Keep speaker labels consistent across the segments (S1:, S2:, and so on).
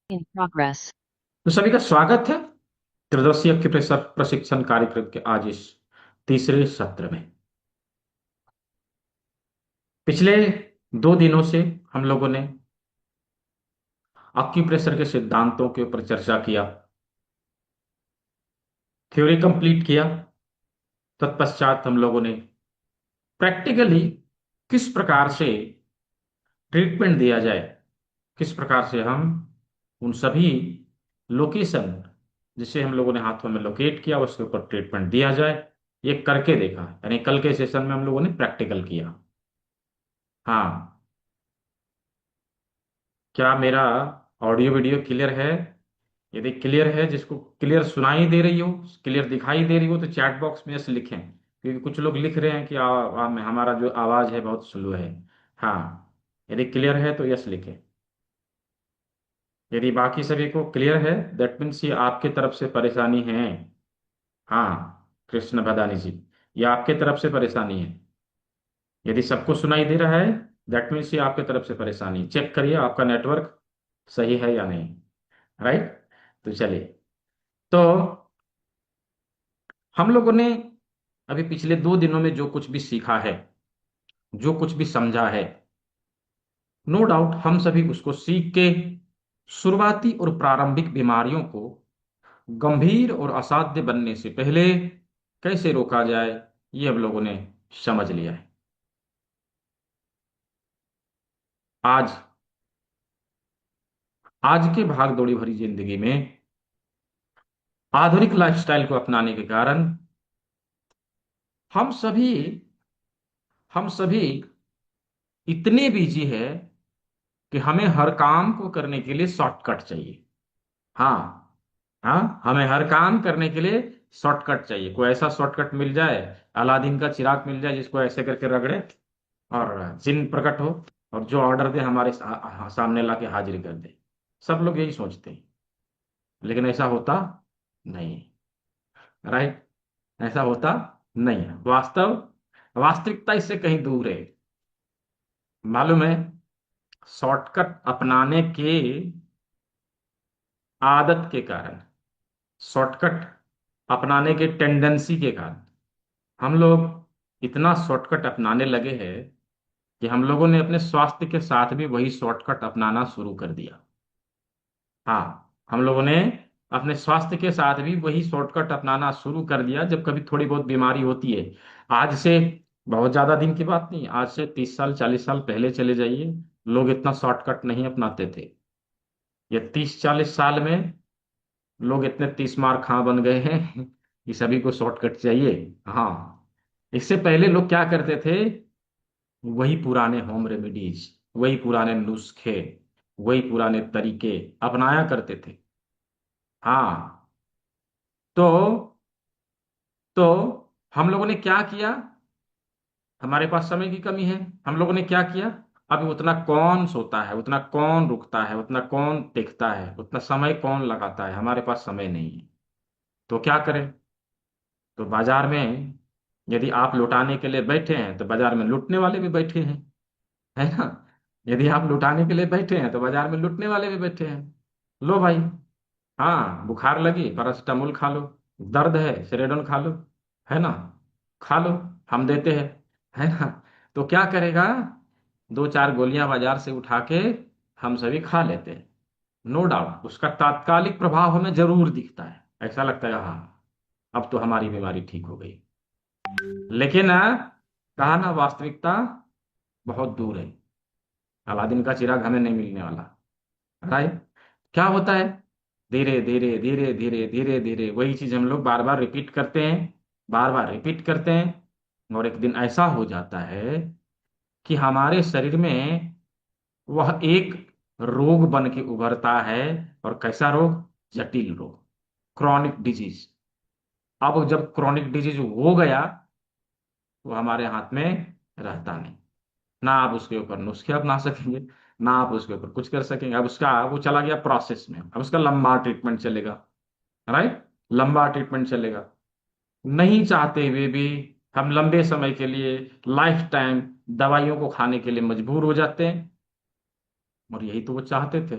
S1: In progress.
S2: तो सभी का स्वागत है त्रिदर्शी अक्यूप्रेशर प्रशिक्षण कार्यक्रम के आज इस तीसरे सत्र में। पिछले 2 दिनों से हम लोगों ने अक्यूप्रेशर के सिद्धांतों के ऊपर चर्चा किया, थ्योरी कंप्लीट किया। तत्पश्चात हम लोगों ने प्रैक्टिकली किस प्रकार से ट्रीटमेंट दिया जाए, किस प्रकार से हम उन सभी लोकेशन जिसे हम लोगों ने हाथों में लोकेट किया उसके ऊपर ट्रीटमेंट दिया जाए, ये करके देखा। यानी कल के सेशन में हम लोगों ने प्रैक्टिकल किया। हाँ, क्या मेरा ऑडियो वीडियो क्लियर है? यदि क्लियर है, जिसको क्लियर सुनाई दे रही हो, क्लियर दिखाई दे रही हो, तो चैट बॉक्स में यस लिखें, क्योंकि कुछ लोग लिख रहे हैं कि हमारा जो आवाज है बहुत स्लो है। हाँ, यदि क्लियर है तो यस लिखें। यदि बाकी सभी को क्लियर है, दैट मीन्स ये आपके तरफ से परेशानी है। हाँ कृष्ण भदानी जी, ये आपके तरफ से परेशानी है। यदि सबको सुनाई दे रहा है, दैट मीन्स ये आपके तरफ से परेशानी। चेक करिए आपका नेटवर्क सही है या नहीं। राइट। तो चलिए, तो हम लोगों ने अभी पिछले 2 दिनों में जो कुछ भी सीखा है, जो कुछ भी समझा है, नो डाउट हम सभी उसको सीख के शुरुआती और प्रारंभिक बीमारियों को गंभीर और असाध्य बनने से पहले कैसे रोका जाए, ये हम लोगों ने समझ लिया है। आज आज के भाग दौड़ी भरी जिंदगी में आधुनिक लाइफस्टाइल को अपनाने के कारण हम सभी हम सभी इतने बिजी है कि हमें हर काम को करने के लिए शॉर्टकट चाहिए। हाँ, हाँ, हमें हर काम करने के लिए शॉर्टकट चाहिए। कोई ऐसा शॉर्टकट मिल जाए, अलादीन का चिराग मिल जाए जिसको ऐसे करके रगड़े और जिन प्रकट हो, और जो ऑर्डर दे हमारे सामने लाके हाजिर कर दे। सब लोग यही सोचते हैं, लेकिन ऐसा होता नहीं। राइट। ऐसा होता नहीं है। वास्तविकता इससे कहीं दूर है। मालूम है, शॉर्टकट अपनाने के आदत के कारण, शॉर्टकट अपनाने के टेंडेंसी के कारण हम लोग इतना शॉर्टकट अपनाने लगे हैं कि हम लोगों ने अपने स्वास्थ्य के साथ भी वही शॉर्टकट अपनाना शुरू कर दिया। हाँ, हम लोगों ने अपने स्वास्थ्य के साथ भी वही शॉर्टकट अपनाना शुरू कर दिया। जब कभी थोड़ी बहुत बीमारी होती है, आज से बहुत ज्यादा दिन की बात नहीं, आज से 30 साल 40 साल पहले चले जाइए, लोग इतना शॉर्टकट नहीं अपनाते थे। ये 30 40 साल में लोग इतने 30 मार खां बन गए हैं कि सभी को शॉर्टकट चाहिए। हाँ, इससे पहले लोग क्या करते थे? वही पुराने होम रेमेडीज, वही पुराने नुस्खे, वही पुराने तरीके अपनाया करते थे। हाँ, तो तो हम लोगों ने क्या किया? हमारे पास समय की कमी है। हम लोगों ने क्या किया? अभी उतना कौन सोता है, उतना कौन रुकता है, उतना कौन टिकता है, उतना समय कौन लगाता है? हमारे पास समय नहीं है। तो क्या करें? तो बाजार में यदि आप लुटाने के लिए बैठे हैं तो बाजार में लूटने वाले भी बैठे हैं, है ना? यदि आप लुटाने के लिए बैठे हैं तो बाजार में लूटने वाले भी बैठे हैं। लो भाई, हाँ बुखार लगी पैरासिटामोल खा लो, दर्द है सेरेडोन खा लो, है ना? खा लो, हम देते हैं, है ना? तो क्या करेगा? 2 4 गोलियां बाजार से उठा के हम सभी खा लेते हैं। नो डाउट उसका तात्कालिक प्रभाव हमें जरूर दिखता है, ऐसा लगता है हाँ अब तो हमारी बीमारी ठीक हो गई। लेकिन कहा ना, वास्तविकता बहुत दूर है। अलादीन का चिराग हमें नहीं मिलने वाला। राइट। क्या होता है? धीरे धीरे धीरे धीरे धीरे धीरे वही चीज हम लोग बार बार रिपीट करते हैं, बार बार रिपीट करते हैं, और एक दिन ऐसा हो जाता है कि हमारे शरीर में वह एक रोग बन के उभरता है। और कैसा रोग? जटिल रोग, क्रॉनिक डिजीज। अब जब क्रॉनिक डिजीज हो गया, वो हमारे हाथ में रहता नहीं। ना आप उसके ऊपर नुस्खे अपना सकेंगे, ना आप उसके ऊपर कुछ कर सकेंगे। अब उसका वो चला गया प्रोसेस में, अब उसका लंबा ट्रीटमेंट चलेगा। राइट। लंबा ट्रीटमेंट चलेगा। नहीं चाहते हुए भी हम लंबे समय के लिए, लाइफ टाइम दवाइयों को खाने के लिए मजबूर हो जाते हैं। और यही तो वो चाहते थे।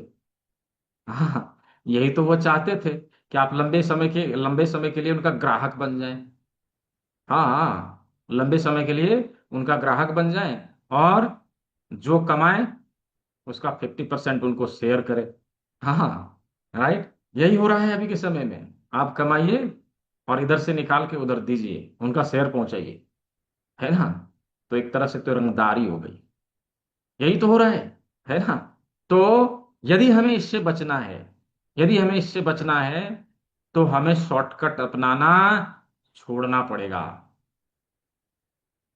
S2: हाँ, यही तो वो चाहते थे कि आप लंबे समय के लिए उनका ग्राहक बन जाएं। हाँ हाँ, लंबे समय के लिए उनका ग्राहक बन जाएं, और जो कमाए उसका 50% उनको शेयर करे। हाँ हाँ, राइट, यही हो रहा है अभी के समय में। आप कमाइए और इधर से निकाल के उधर दीजिए, उनका शेयर पहुंचाइए, है ना। तो एक तरह से तो रंगदारी हो गई। यही तो हो रहा है ना। तो यदि हमें इससे बचना है, यदि हमें इससे बचना है, तो हमें शॉर्टकट अपनाना छोड़ना पड़ेगा।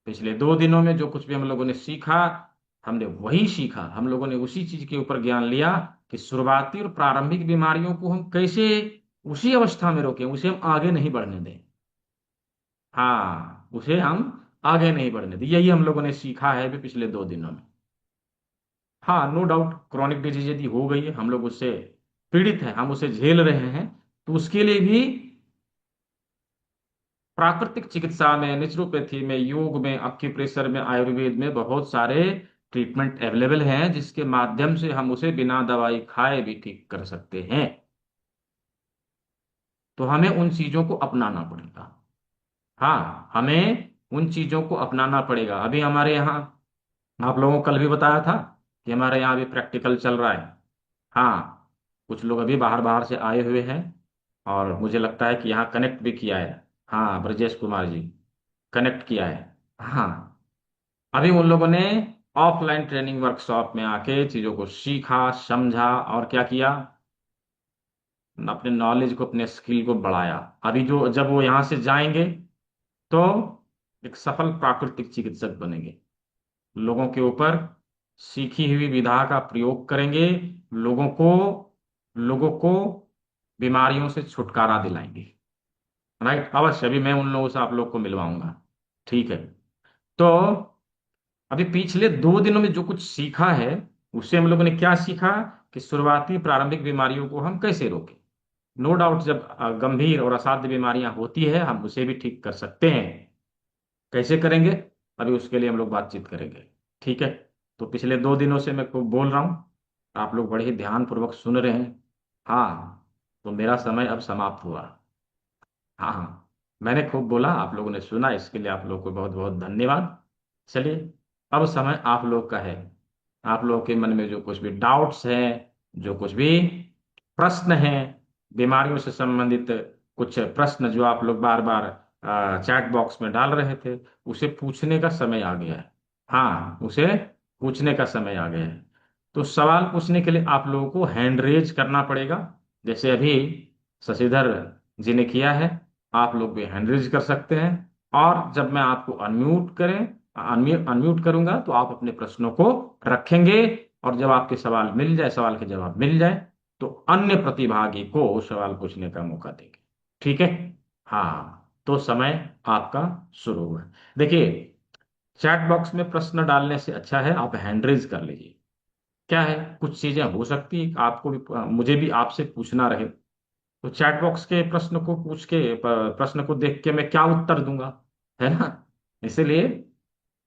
S2: पिछले 2 दिनों में जो कुछ भी हम लोगों ने सीखा, हमने वही सीखा। हम लोगों ने उसी चीज के ऊपर ज्ञान लिया कि शुरुआती और प्रारंभिक बीमारियों को हम कैसे उसी अवस्था में रोकें, उसे हम आगे नहीं बढ़ने दें। हाँ, उसे हम आगे नहीं बढ़ने दें, यही हम लोगों ने सीखा है भी पिछले 2 दिनों में। हाँ, नो डाउट, क्रॉनिक डिजीज यदि हो गई है, हम लोग उससे पीड़ित हैं, हम उसे झेल रहे हैं, तो उसके लिए भी प्राकृतिक चिकित्सा में, नेचुरोपैथी में, योग में, एक्यूप्रेशर में, आयुर्वेद में बहुत सारे ट्रीटमेंट अवेलेबल हैं, जिसके माध्यम से हम उसे बिना दवाई खाए भी ठीक कर सकते हैं। तो हमें उन चीजों को अपनाना पड़ेगा। हाँ, हमें उन चीजों को अपनाना पड़ेगा। अभी हमारे यहाँ, आप लोगों को कल भी बताया था कि हमारे यहाँ अभी प्रैक्टिकल चल रहा है। हाँ, कुछ लोग अभी बाहर बाहर से आए हुए हैं, और मुझे लगता है कि यहाँ कनेक्ट भी किया है। हाँ, ब्रजेश कुमार जी, कनेक्ट किया है। हाँ, अभी उन लोगों ने ऑफलाइन ट्रेनिंग वर्कशॉप में आके चीजों को सीखा, समझा, और क्या किया, अपने नॉलेज को, अपने स्किल को बढ़ाया। अभी जो जब वो यहाँ से जाएंगे, तो एक सफल प्राकृतिक चिकित्सक बनेंगे। लोगों के ऊपर सीखी हुई विधा का प्रयोग करेंगे, लोगों को लोगों को बीमारियों से छुटकारा दिलाएंगे। राइट, अवश्य, अभी मैं उन लोगों से आप लोग को मिलवाऊंगा। ठीक है। तो अभी पिछले 2 दिनों में जो कुछ सीखा है, उससे हम लोगों ने क्या सीखा, कि शुरुआती प्रारंभिक बीमारियों को हम कैसे रोकें। नो डाउट, जब गंभीर और असाध्य बीमारियां होती है, हम उसे भी ठीक कर सकते हैं। कैसे करेंगे, अभी उसके लिए हम लोग बातचीत करेंगे। ठीक है। तो पिछले 2 दिनों से मैं खूब बोल रहा हूँ, आप लोग बड़े ही ध्यान पूर्वक सुन रहे हैं। हाँ, तो मेरा समय अब समाप्त हुआ। हाँ हाँ, मैंने खूब बोला, आप लोगों ने सुना, इसके लिए आप लोग को बहुत बहुत धन्यवाद। चलिए, अब समय आप लोग का है। आप लोगों के मन में जो कुछ भी डाउट्स हैं, जो कुछ भी प्रश्न हैं, बीमारियों से संबंधित कुछ प्रश्न जो आप लोग बार बार चैट बॉक्स में डाल रहे थे, उसे पूछने का समय आ गया है। हाँ, उसे पूछने का समय आ गया है। तो सवाल पूछने के लिए आप लोगों को हैंड रेज करना पड़ेगा, जैसे अभी शशिधर जी ने किया है। आप लोग भी हैंड रेज कर सकते हैं, और जब मैं आपको अनम्यूट अनम्यूट करूंगा, तो आप अपने प्रश्नों को रखेंगे, और जब आपके सवाल के जवाब मिल जाए, तो अन्य प्रतिभागी को सवाल पूछने का मौका देंगे। ठीक है। हाँ, तो समय आपका शुरू हुआ। देखिए, चैट बॉक्स में प्रश्न डालने से अच्छा है आप हैंड रेज कर लीजिए। क्या है, कुछ चीजें हो सकती है आपको भी, मुझे भी आपसे पूछना रहे, तो चैट बॉक्स के प्रश्न को पूछ के, प्रश्न को देख के मैं क्या उत्तर दूंगा, है ना। इसलिए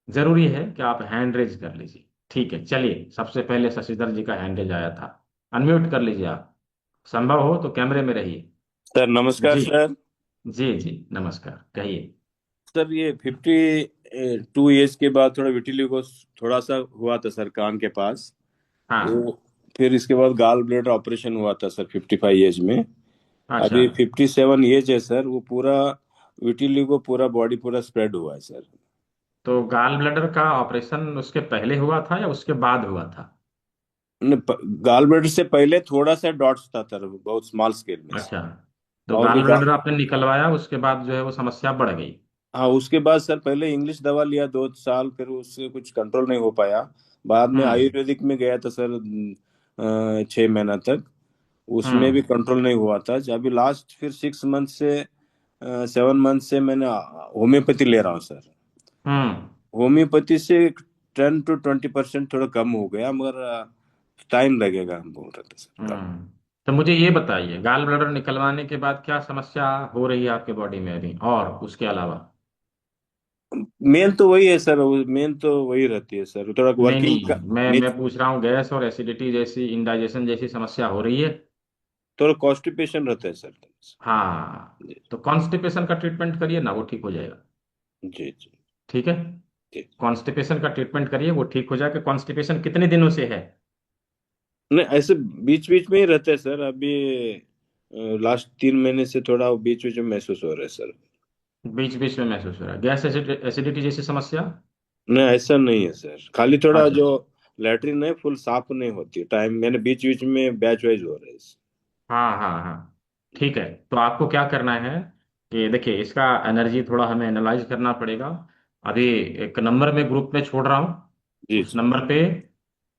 S2: जरूरी है कि आप हैंड रेज कर लीजिए। ठीक है, चलिए, सबसे पहले शशिधर जी का हैंड रेज आया था। अनम्यूट कर लीजिए आप, संभव हो तो कैमरे में रहिए।
S1: सर नमस्कार
S2: जी,
S1: सर।
S2: जी जी, नमस्कार, कहिए।
S1: सर ये 52 ईयर्स के बाद थोड़ा विटिलिगो थोड़ा सा हुआ था सर कान के पास।
S2: हाँ।
S1: वो फिर इसके बाद गाल ब्लैडर ऑपरेशन हुआ था सर 55 ईयर्स में।
S2: अच्छा,
S1: अभी 57 ईयर्स है सर। वो पूरा विटिलिगो पूरा बॉडी पूरा स्प्रेड हुआ है सर।
S2: तो गाल ब्लैडर का ऑपरेशन उसके पहले हुआ था या उसके बाद हुआ था?
S1: गाल ब्लैडर से पहले थोड़ा सा डॉट्स था सर, बहुत स्मॉल स्केल में
S2: अच्छा,
S1: सर।
S2: तो
S1: और
S2: गाल ब्लैडर आपने निकलवाया, उसके बाद जो है वो समस्या बढ़ गई।
S1: हाँ उसके बाद सर पहले इंग्लिश दवा लिया 2 साल, फिर उससे कुछ कंट्रोल नहीं हो पाया। बाद में
S2: हम्म
S1: आयुर्वेदिक में गया था सर 6 महीना तक। उसमें भी
S2: हम्म
S1: कंट्रोल नहीं हुआ था। अभी लास्ट फिर 6 मंथ से 7 मंथ से मैंने होम्योपैथी ले रहा हूँ सर।
S2: हम्म
S1: होम्योपैथी से 10 to 20% थोड़ा कम हो गया, मगर टाइम लगेगा हम बोल रहे थे सर कम।
S2: हम्म तो मुझे ये बताइए, गाल ब्लैडर निकलवाने के बाद क्या समस्या हो रही है आपके बॉडी में अभी, और उसके अलावा?
S1: मेन तो वही है सर, मेन तो वही रहती है सर, थोड़ा
S2: नहीं
S1: वर्किंग
S2: नहीं,
S1: का।
S2: मैं पूछ रहा हूँ, गैस और एसिडिटी जैसी, इंडाइजेशन जैसी समस्या हो रही है?
S1: थोड़ा कॉन्स्टिपेशन रहता है सर।
S2: हाँ,
S1: जी
S2: तो कॉन्स्टिपेशन का ट्रीटमेंट करिए ना, वो ठीक हो जाएगा।
S1: जी जी
S2: ठीक है,
S1: जी।
S2: कॉन्स्टिपेशन का ट्रीटमेंट करिए, वो ठीक हो जाएगा। कॉन्स्टिपेशन कितने दिनों से है?
S1: नहीं, ऐसे बीच बीच में ही रहता है सर। अभी लास्ट 3 महीने से थोड़ा बीच बीच में महसूस हो रहा है सर।
S2: बीच बीच में महसूस हो रहा है, गैस एसिडिटी जैसी समस्या?
S1: नहीं, ऐसा नहीं है सर। खाली थोड़ा
S2: अच्छा
S1: जो
S2: अच्छा।
S1: लैट्रिन है फुल साफ नहीं होती टाइम, मैंने बीच बीच में बैच वाइज हो रहा है
S2: हाँ हाँ हाँ, ठीक है। तो आपको क्या करना है कि देखिए, इसका एनर्जी थोड़ा हमें एनालाइज करना पड़ेगा। अभी एक नंबर में ग्रुप में छोड़ रहा हूँ,
S1: जी
S2: उस
S1: जी
S2: नंबर पे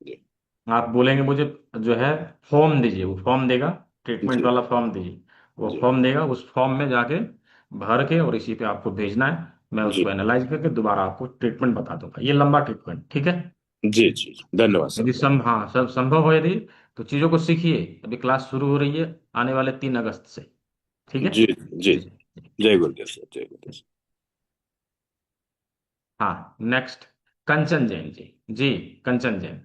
S1: जी
S2: आप बोलेंगे मुझे जो है फॉर्म दीजिए, वो फॉर्म देगा, ट्रीटमेंट
S1: जी
S2: वाला फॉर्म दीजिए। वो
S1: जी
S2: फॉर्म देगा, उस फॉर्म में जाके भर के और इसी पे आपको भेजना है। मैं
S1: जी
S2: उसको एनालाइज करके दोबारा आपको ट्रीटमेंट बता दूंगा, ये लंबा ट्रीटमेंट, ठीक है।
S1: जी जी। धन्यवाद
S2: यदि
S1: सर।
S2: हाँ सब संभव हो यदि, तो चीज़ों को सीखिए। अभी क्लास शुरू हो रही है आने वाले 3 अगस्त से, ठीक है।
S1: जी जी।
S2: जी।
S1: जय गुरुदेव सर, जय गुरुदेव सर।
S2: हाँ, नेक्स्ट कंचन जैन जी। जी, कंचन जैन।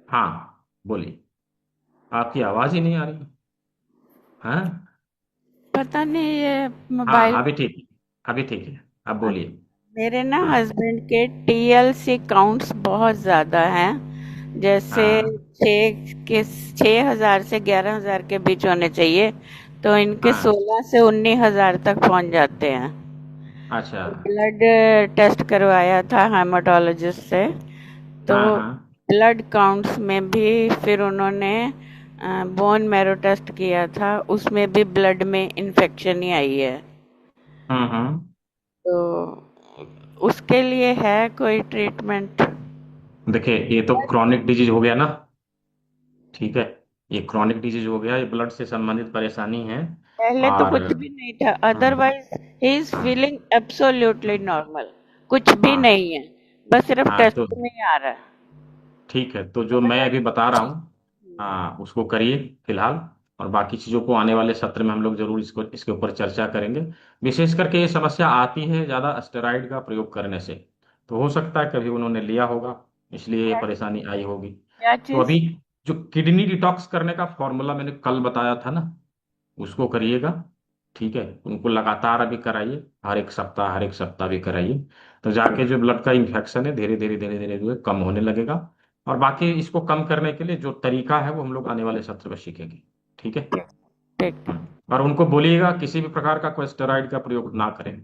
S2: हाँ, बोलिए। आपकी आवाज ही नहीं आ रही। हाँ
S3: पता नहीं ये मोबाइल।
S2: हाँ, अभी ठीक है, अभी ठीक है, अब बोलिए।
S3: मेरे ना
S2: हाँ
S3: हस्बैंड के टीएलसी काउंट्स बहुत ज़्यादा हैं। जैसे
S2: हाँ
S3: 6,000 से 11,000 के बीच होने चाहिए, तो इनके
S2: हाँ।
S3: 16 से 19,000 तक पहुंच जाते हैं।
S2: अच्छा।
S3: ब्लड टेस्ट करवाया था हेमाटोलॉजिस्ट से, तो
S2: हाँ हाँ।
S3: ब्लड काउंट्स में भी फिर उन्होंने बोन मैरो टेस्ट किया था, उसमें भी ब्लड में इन्फेक्शन ही आई है।
S2: हम्म।
S3: तो उसके लिए है कोई ट्रीटमेंट?
S2: देखिए, ये तो क्रॉनिक डिजीज हो गया ना, ठीक है। ये क्रॉनिक डिजीज हो गया, ये ब्लड से संबंधित परेशानी है।
S3: पहले तो
S2: और
S3: कुछ भी नहीं था,
S2: हाँ
S3: अदरवाइज ही इज
S2: हाँ
S3: फीलिंग एब्सोल्युटली नॉर्मल। कुछ भी
S2: हाँ
S3: नहीं है, बस सिर्फ
S2: हाँ, तो
S3: टेस्ट में ही आ रहा है।
S2: ठीक है, तो
S3: तो
S2: जो मैं अभी बता रहा हूँ, हाँ उसको करिए फिलहाल। और बाकी चीज़ों को आने वाले सत्र में हम लोग जरूर इसको इसके ऊपर चर्चा करेंगे। विशेष करके ये समस्या आती है ज़्यादा स्टेरॉइड का प्रयोग करने से। तो हो सकता है कभी उन्होंने लिया होगा, इसलिए ये
S3: क्या
S2: परेशानी आई होगी।
S3: क्या
S2: तो
S3: चीज?
S2: अभी जो किडनी डिटॉक्स करने का फॉर्मूला मैंने कल बताया था ना, उसको करिएगा, ठीक है। उनको लगातार अभी कराइए, हर एक सप्ताह भी कराइए। तो जाके जो ब्लड का इन्फेक्शन है धीरे धीरे धीरे धीरे धीरे कम होने लगेगा। और बाकी इसको कम करने के लिए जो तरीका है वो हम लोग आने वाले सत्र में सीखेंगे, ठीक है।
S3: ठीक।
S2: और उनको बोलिएगा किसी भी प्रकार का कोई स्टेरॉइड का प्रयोग ना करें,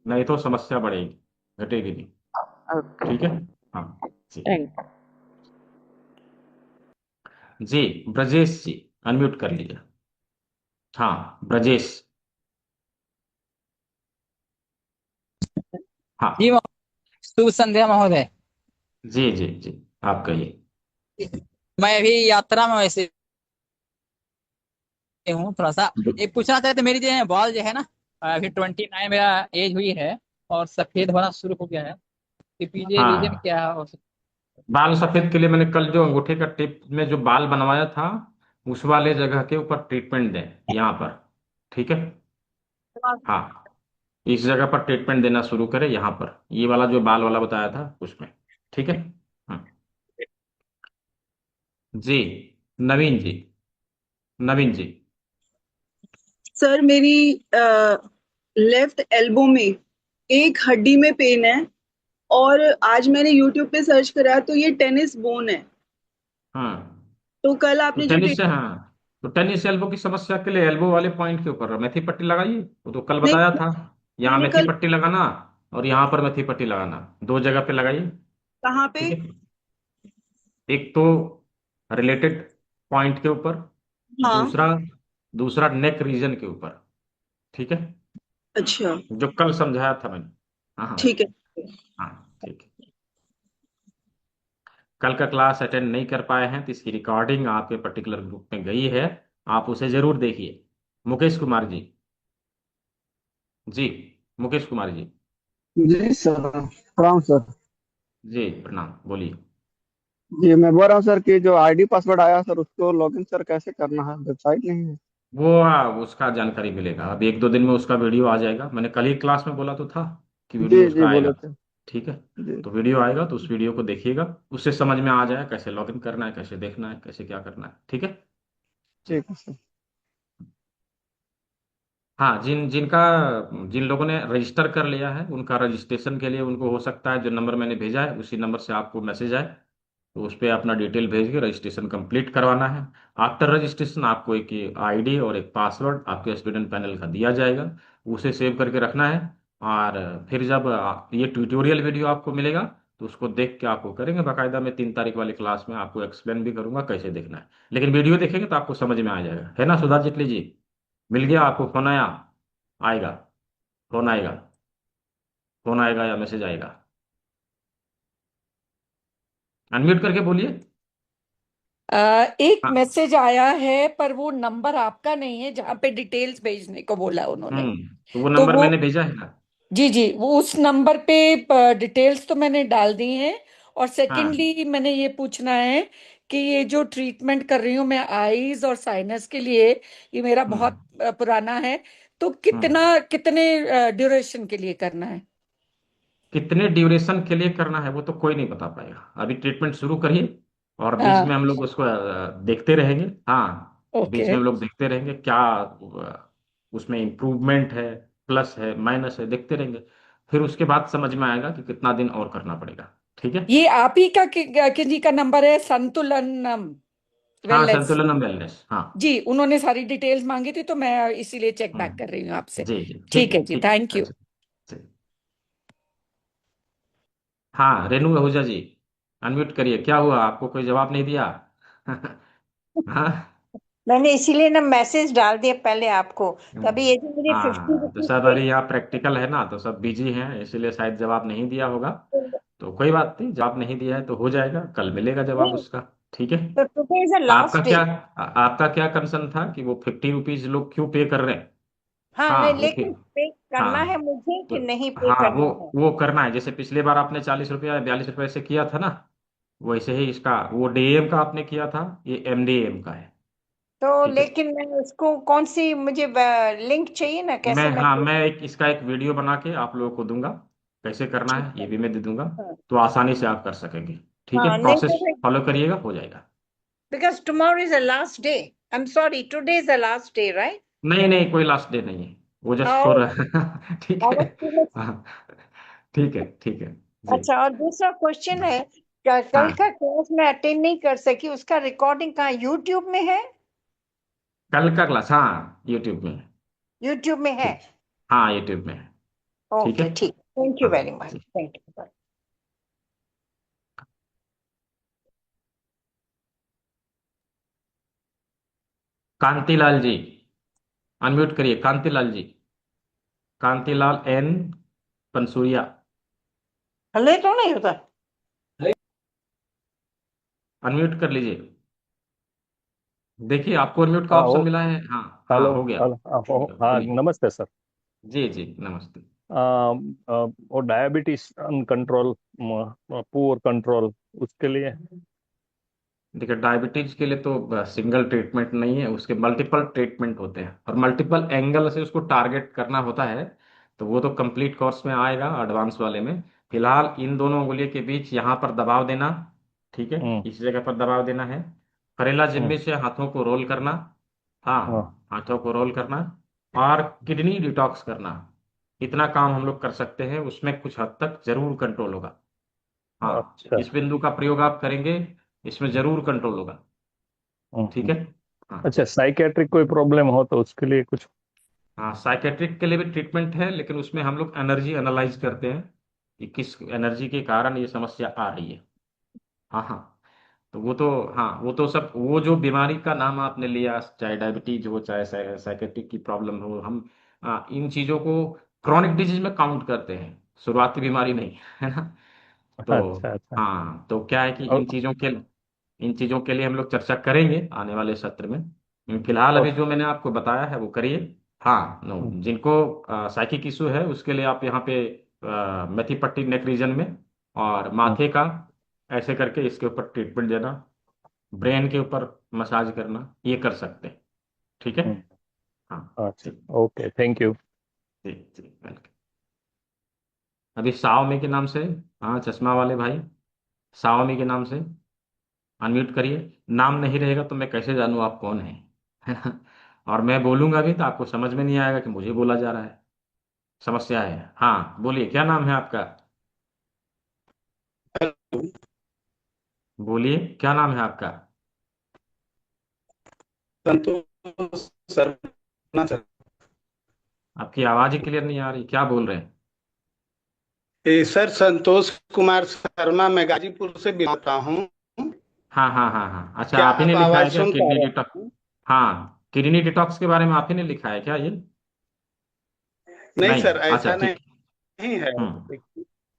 S2: नहीं तो समस्या बढ़ेगी, घटेगी नहीं,
S3: ओके।
S2: ठीक है। हाँ जी।
S3: थैंक
S2: जी, ब्रजेश जी, अनम्यूट कर लीजिए। हाँ ब्रजेश।
S4: जी
S2: हाँ
S4: शुभ संध्या महोदय।
S2: जी जी जी, आप कहिए।
S4: मैं अभी यात्रा में वैसे हूँ थोड़ा सा। ये पूछना चाहते थे, मेरी जो है बाल जो है ना, अभी 29 मेरा एज हुई है और सफेद होना शुरू हो गया है। तो पीछे रीजन
S2: हाँ,
S4: क्या हो सकता
S2: बाल सफेद के लिए मैंने कल जो अंगूठे का टिप में जो बाल बनवाया था, उस वाले जगह के ऊपर ट्रीटमेंट दें, यहाँ पर, ठीक है।
S4: है?
S2: हाँ, इस जगह पर ट्रीटमेंट देना शुरू करें, यहाँ पर ये वाला जो बाल वाला बताया था उसमें, ठीक है। हाँ जी, नवीन जी, नवीन जी।
S5: सर मेरी लेफ्ट एल्बो में एक हड्डी में पेन है, और आज मैंने यूट्यूब पे सर्च करा तो ये टेनिस बोन है।
S2: हाँ,
S5: तो कल
S2: तो
S5: आपने जो
S2: टेनिस से, हाँ, तो टेनिस एल्बो की समस्या के लिए एल्बो वाले पॉइंट के ऊपर मेथी पट्टी लगाइए, वो तो कल बताया
S5: नहीं,
S2: था। यहाँ
S5: मैंने
S2: मेथी
S5: कल
S2: पट्टी लगाना, और यहाँ पर मेथी पट्टी लगाना, दो जगह पे लगाइए,
S5: कहाँ पे?
S2: ठीक है। एक तो रिलेटेड पॉइंट के ऊपर,
S5: हाँ।
S2: दूसरा दूसरा नेक रीजन के ऊपर, ठीक है,
S5: अच्छा।
S2: जो कल समझाया था मैंने। हाँ हाँ
S5: ठीक है।
S2: हाँ, ठीक है। कल का क्लास अटेंड नहीं कर पाए हैं तो इसकी रिकॉर्डिंग आपके पर्टिकुलर ग्रुप में गई है, आप उसे जरूर देखिए। मुकेश कुमार जी। जी, मुकेश कुमार जी।
S6: जी सर, प्रणाम सर।
S2: जी प्रणाम, बोलिए।
S6: जी मैं बोल रहा हूँ सर कि जो आईडी पासवर्ड आया सर उसको लॉगिन सर कैसे करना है, वेबसाइट नहीं है।
S2: वो उसका जानकारी मिलेगा, अब 1-2 दिन में उसका वीडियो आ जाएगा। मैंने कल ही क्लास में बोला तो था कि
S6: जी
S2: वीडियो
S6: जी
S2: उसका आएगा।
S6: बोले थे।
S2: ठीक है।
S6: जी।
S2: तो वीडियो आएगा तो उस वीडियो को देखिएगा, उससे समझ में आ जाए कैसे लॉगिन करना है, कैसे देखना है, कैसे क्या करना है। ठीक है जी।
S6: ठीक है सर।
S2: हाँ, जिन लोगों ने रजिस्टर कर लिया है, उनका रजिस्ट्रेशन के लिए उनको हो सकता है जो नंबर मैंने भेजा है उसी नंबर से आपको मैसेज आए, तो उस पर अपना डिटेल भेज के रजिस्ट्रेशन कंप्लीट करवाना है। आफ्टर रजिस्ट्रेशन आपको एक आईडी और एक पासवर्ड आपके स्टूडेंट पैनल का दिया जाएगा, उसे सेव करके रखना है। और फिर जब ये ट्यूटोरियल वीडियो आपको मिलेगा तो उसको देख के आपको करेंगे बाकायदा। मैं 3 तारीख वाली क्लास में आपको एक्सप्लेन भी करूंगा कैसे देखना है, लेकिन वीडियो देखेंगे तो आपको समझ में आ जाएगा, है ना सुधा जेटली जी? मिल गया आपको? फोन आया? आएगा, फोन आएगा, फोन आएगा या मैसेज आएगा? अनम्यूट करके बोलिए।
S7: एक
S2: हाँ।
S7: मैसेज आया है पर वो नंबर आपका नहीं है जहाँ पे डिटेल्स भेजने को बोला उन्होंने।
S2: तो वो
S7: तो
S2: नंबर
S7: वो,
S2: मैंने भेजा है ना।
S7: जी जी, वो उस नंबर पे डिटेल्स तो मैंने डाल दी हैं। और
S2: हाँ।
S7: सेकंडली मैंने ये पूछना है कि ये जो ट्रीटमेंट कर रही हूँ मैं आईज और साइनस के लिए, ये मेरा
S2: हम्म।
S7: बहुत पुराना है। तो
S2: हम्म।
S7: कितने ड्यूरेशन के लिए करना है?
S2: कितने ड्यूरेशन के लिए करना है वो तो कोई नहीं बता पाएगा, अभी ट्रीटमेंट शुरू करिए और बीच में
S7: हाँ।
S2: हम लोग उसको देखते रहेंगे। हाँ, बीच
S7: ओके।
S2: में हम लोग देखते रहेंगे क्या उसमें इम्प्रूवमेंट है, प्लस है, माइनस है, देखते रहेंगे। फिर उसके बाद समझ में आएगा कि कितना दिन और करना पड़ेगा। ठीक है।
S7: ये आप ही का किसी का नंबर है, संतुलन
S2: हाँ,
S7: वेलनेस?
S2: संतुलन वेलनेस, हाँ।
S7: जी, उन्होंने सारी डिटेल्स मांगी थी तो मैं इसीलिए चेक बैक कर रही हूँ आपसे।
S2: जी जी, ठीक
S7: ठीक
S2: है,
S7: है जी,
S2: ठीक
S7: थैंक
S2: है,
S7: यू।
S2: अच्छा। जी। हाँ, रेणु आहूजा जी, अनम्यूट करिए। क्या हुआ, आपको कोई जवाब नहीं दिया? हाँ।
S8: मैंने इसीलिए ना मैसेज डाल दिया पहले आपको। तो अभी ये जो मुझे फिफ्टी
S2: हाँ, तो
S8: रुपीज
S2: सब
S8: पे,
S2: अभी यहाँ प्रैक्टिकल है ना, तो सब बिजी हैं, इसीलिए शायद जवाब नहीं दिया होगा। तो कोई बात नहीं, जवाब नहीं दिया है तो हो जाएगा, कल मिलेगा जवाब
S8: नहीं,
S2: उसका। ठीक है।
S8: तो टुडे इज द
S2: आपका
S8: लास्ट डे।
S2: क्या आपका क्या कंसर्न था कि वो 50 रुपीज लोग क्यों पे कर रहे हैं?
S8: हाँ नहीं,
S2: हाँ, वो फिर,
S8: लेकिन पे करना है
S2: हाँ,
S8: मुझे
S2: तो
S8: कि नहीं पे
S2: हाँ, वो
S8: करना है?
S2: वो करना है। जैसे पिछले बार आपने 40 रुपया 42 रुपये से किया था ना, वैसे ही इसका वो डीएम का आपने किया था, ये एमडीएम का है।
S8: तो
S2: ठीक है।
S8: लेकिन मैं उसको कौन सी, मुझे लिंक चाहिए ना, कैसे मैं
S2: मैं इसका एक वीडियो बना के आप लोगों को दूंगा, कैसे करना
S8: ठीक
S2: है
S8: है।
S2: ये भी मैं दे दूंगा।
S8: हाँ
S2: तो आसानी से आप कर सकेंगे। ठीक
S8: हाँ,
S2: है,
S8: नहीं
S2: प्रोसेस
S8: तो
S2: फॉलो करिएगा, हो जाएगा।
S8: Because tomorrow is the last day. I am sorry, today is the last day, right?
S2: नहीं नहीं, कोई लास्ट डे नहीं है, वो जस्ट
S8: हाँ,
S2: फॉर ठीक है।
S8: okay।
S2: हाँ, ठीक है, ठीक है जी।
S8: अच्छा, और दूसरा क्वेश्चन है, कल
S2: हाँ,
S8: का क्लास मैं अटेंड नहीं कर सकी, उसका रिकॉर्डिंग कहाँ, यूट्यूब में है?
S2: कल का क्लास, हाँ, यूट्यूब में है।
S8: यूट्यूब में है?
S2: ठीक, हाँ, यूट्यूब में है। ठीक है।
S8: ओके, ठीक, थैंक यू
S2: हाँ
S8: वेरी मच,
S2: जी।
S8: Thank you.
S2: Kantilal ji, unmute करिए, कांतिलाल जी, कांतिलाल एन पंसूरिया,
S8: हले तो नहीं होता?
S2: अनम्यूट कर लीजिए। देखिए, आपको अनम्यूट का
S9: हाँ
S2: ऑप्शन
S9: वो
S2: मिला है, हाँ हाँ,
S9: हेलो
S2: हो गया।
S9: हेलो
S2: ठीक है,
S9: हाँ
S2: बोलिए।
S9: नमस्ते सर।
S2: जी जी, नमस्ते।
S9: वो डायबिटीज कंट्रोल, पुअर कंट्रोल, उसके लिए।
S2: देखिए, डायबिटीज के लिए तो सिंगल ट्रीटमेंट नहीं है, उसके मल्टीपल ट्रीटमेंट होते हैं और मल्टीपल एंगल से उसको टारगेट करना होता है। तो वो तो कंप्लीट कोर्स में आएगा, एडवांस वाले में। फिलहाल इन दोनों उंगलियों के बीच यहाँ पर दबाव देना, ठीक है,
S9: हम्म।
S2: इस जगह पर दबाव देना है। करेला
S9: हम्म।
S2: जिम्मी से हाथों को रोल करना, हाँ,
S9: हाँ।
S2: हाथों को रोल करना। और किडनी डिटॉक्स करना, इतना काम हम लोग कर सकते हैं, उसमें कुछ हद तक जरूर कंट्रोल होगा। हाँ,
S9: अच्छा।
S2: इस बिंदु का प्रयोग आप करेंगे, इसमें जरूर कंट्रोल होगा। ठीक
S9: हम्म।
S2: है। हाँ।
S9: अच्छा, साइकेट्रिक कोई प्रॉब्लम हो तो उसके लिए कुछ?
S2: हाँ, साइकेट्रिक के लिए भी ट्रीटमेंट है, लेकिन उसमें हम लोग एनर्जी एनालाइज करते हैं कि किस एनर्जी के कारण ये समस्या आ रही है। हाँ हाँ। तो वो तो, हाँ, वो तो सब, वो जो बीमारी का नाम आपने लिया, चाहे डायबिटीज हो, चाहे साइकेट्रिक की प्रॉब्लम हो, हम इन चीज़ों को क्रॉनिक डिजीज में काउंट करते हैं, शुरुआती बीमारी नहीं, है ना। तो
S9: अच्छा अच्छा।
S2: हाँ, तो क्या है कि
S9: और
S2: इन चीजों के लिए हम लोग चर्चा करेंगे आने वाले सत्र में। फिलहाल अभी
S9: और
S2: जो मैंने आपको बताया है वो करिए। हाँ, नो,
S9: हम्म।
S2: जिनको साइकिक इशू है उसके लिए आप यहाँ पे मेथी पट्टी नेक रीजन में और
S9: हम्म।
S2: माथे का ऐसे करके इसके ऊपर ट्रीटमेंट देना, ब्रेन के ऊपर मसाज करना, ये कर सकते हैं। ठीक है।
S9: हम्म।
S2: हाँ
S9: अच्छा।
S2: जी।
S9: Okay, thank you.
S2: जी जी, वेलकम। अभी साओमी के नाम से। हाँ, चश्मा वाले भाई, साओमी के नाम से अनम्यूट करिए। नाम नहीं रहेगा तो मैं कैसे जानूँ आप कौन है? है ना? और मैं बोलूंगा भी तो आपको समझ में नहीं आएगा कि मुझे बोला जा रहा है। समस्या है। हाँ, बोलिए, क्या नाम है आपका? बोलिए, क्या नाम है आपका?
S10: संतोष शर्मा सर।
S2: आपकी आवाज ही क्लियर नहीं आ रही, क्या बोल रहे हैं?
S10: सर संतोष कुमार शर्मा, मैं गाजीपुर से बिलोंग करता हूँ।
S2: हाँ हाँ हाँ हाँ, अच्छा,
S10: क्या
S2: आप ही ने
S10: आप
S2: लिखा है
S10: आवाज
S2: क्या
S10: सुन पा
S2: किडनी
S10: रहे
S2: डिटॉक्स?
S10: हैं?
S2: हाँ, किडनी डिटॉक्स के बारे में आप ही ने लिखा है क्या ये?
S10: नहीं
S2: नहीं,
S10: सर,
S2: अच्छा
S10: ऐसा
S2: ठीक।
S10: नहीं है।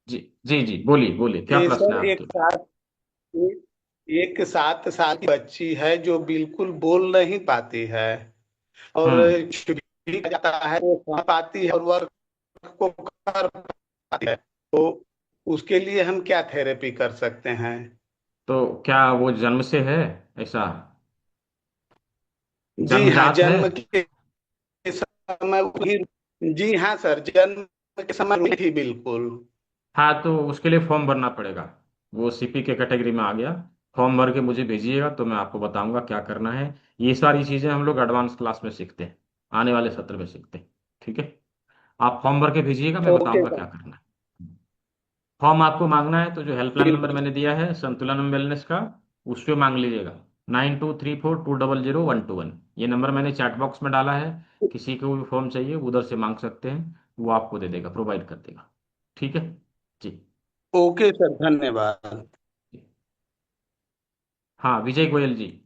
S2: जी जी जी, बोलिए बोलिए, क्या प्रश्न है
S10: सर
S2: आपके?
S10: एक 7 साल की बच्ची है जो बिल्कुल बोल नहीं पाती है, और
S2: हम्म
S10: कुछ भी कहा जाता है वो समझ पाती है और वर्क को कर पाती है। तो उसके लिए हम क्या थेरेपी कर सकते हैं?
S2: तो क्या वो जन्म से है ऐसा?
S10: जी हाँ,
S2: जन्मजात है?
S10: जन्म के समय ही। जी हाँ सर, जन्म के समय में ही बिल्कुल।
S2: हाँ, तो उसके लिए फॉर्म भरना पड़ेगा। वो सीपी के कैटेगरी में आ गया। फॉर्म भर के मुझे भेजिएगा तो मैं आपको बताऊंगा क्या करना है। ये सारी चीजें हम लोग एडवांस क्लास में सीखते हैं, आने वाले सत्र में सीखते हैं। ठीक है, आप फॉर्म भर के भेजिएगा, मैं
S10: ओके
S2: बताऊंगा
S10: सर।
S2: क्या करना है। फॉर्म आपको मांगना है तो जो हेल्पलाइन नंबर
S10: बिल्कुल।
S2: मैंने दिया है संतुलन वेलनेस का, उस पर मांग लीजिएगा। 9234200121, ये नंबर मैंने चैट बॉक्स में डाला है। किसी को भी फॉर्म चाहिए उधर से मांग सकते हैं, वो आपको दे देगा, प्रोवाइड कर देगा। ठीक है जी।
S10: ओके सर, धन्यवाद।
S2: जी। हाँ, विजय गोयल जी,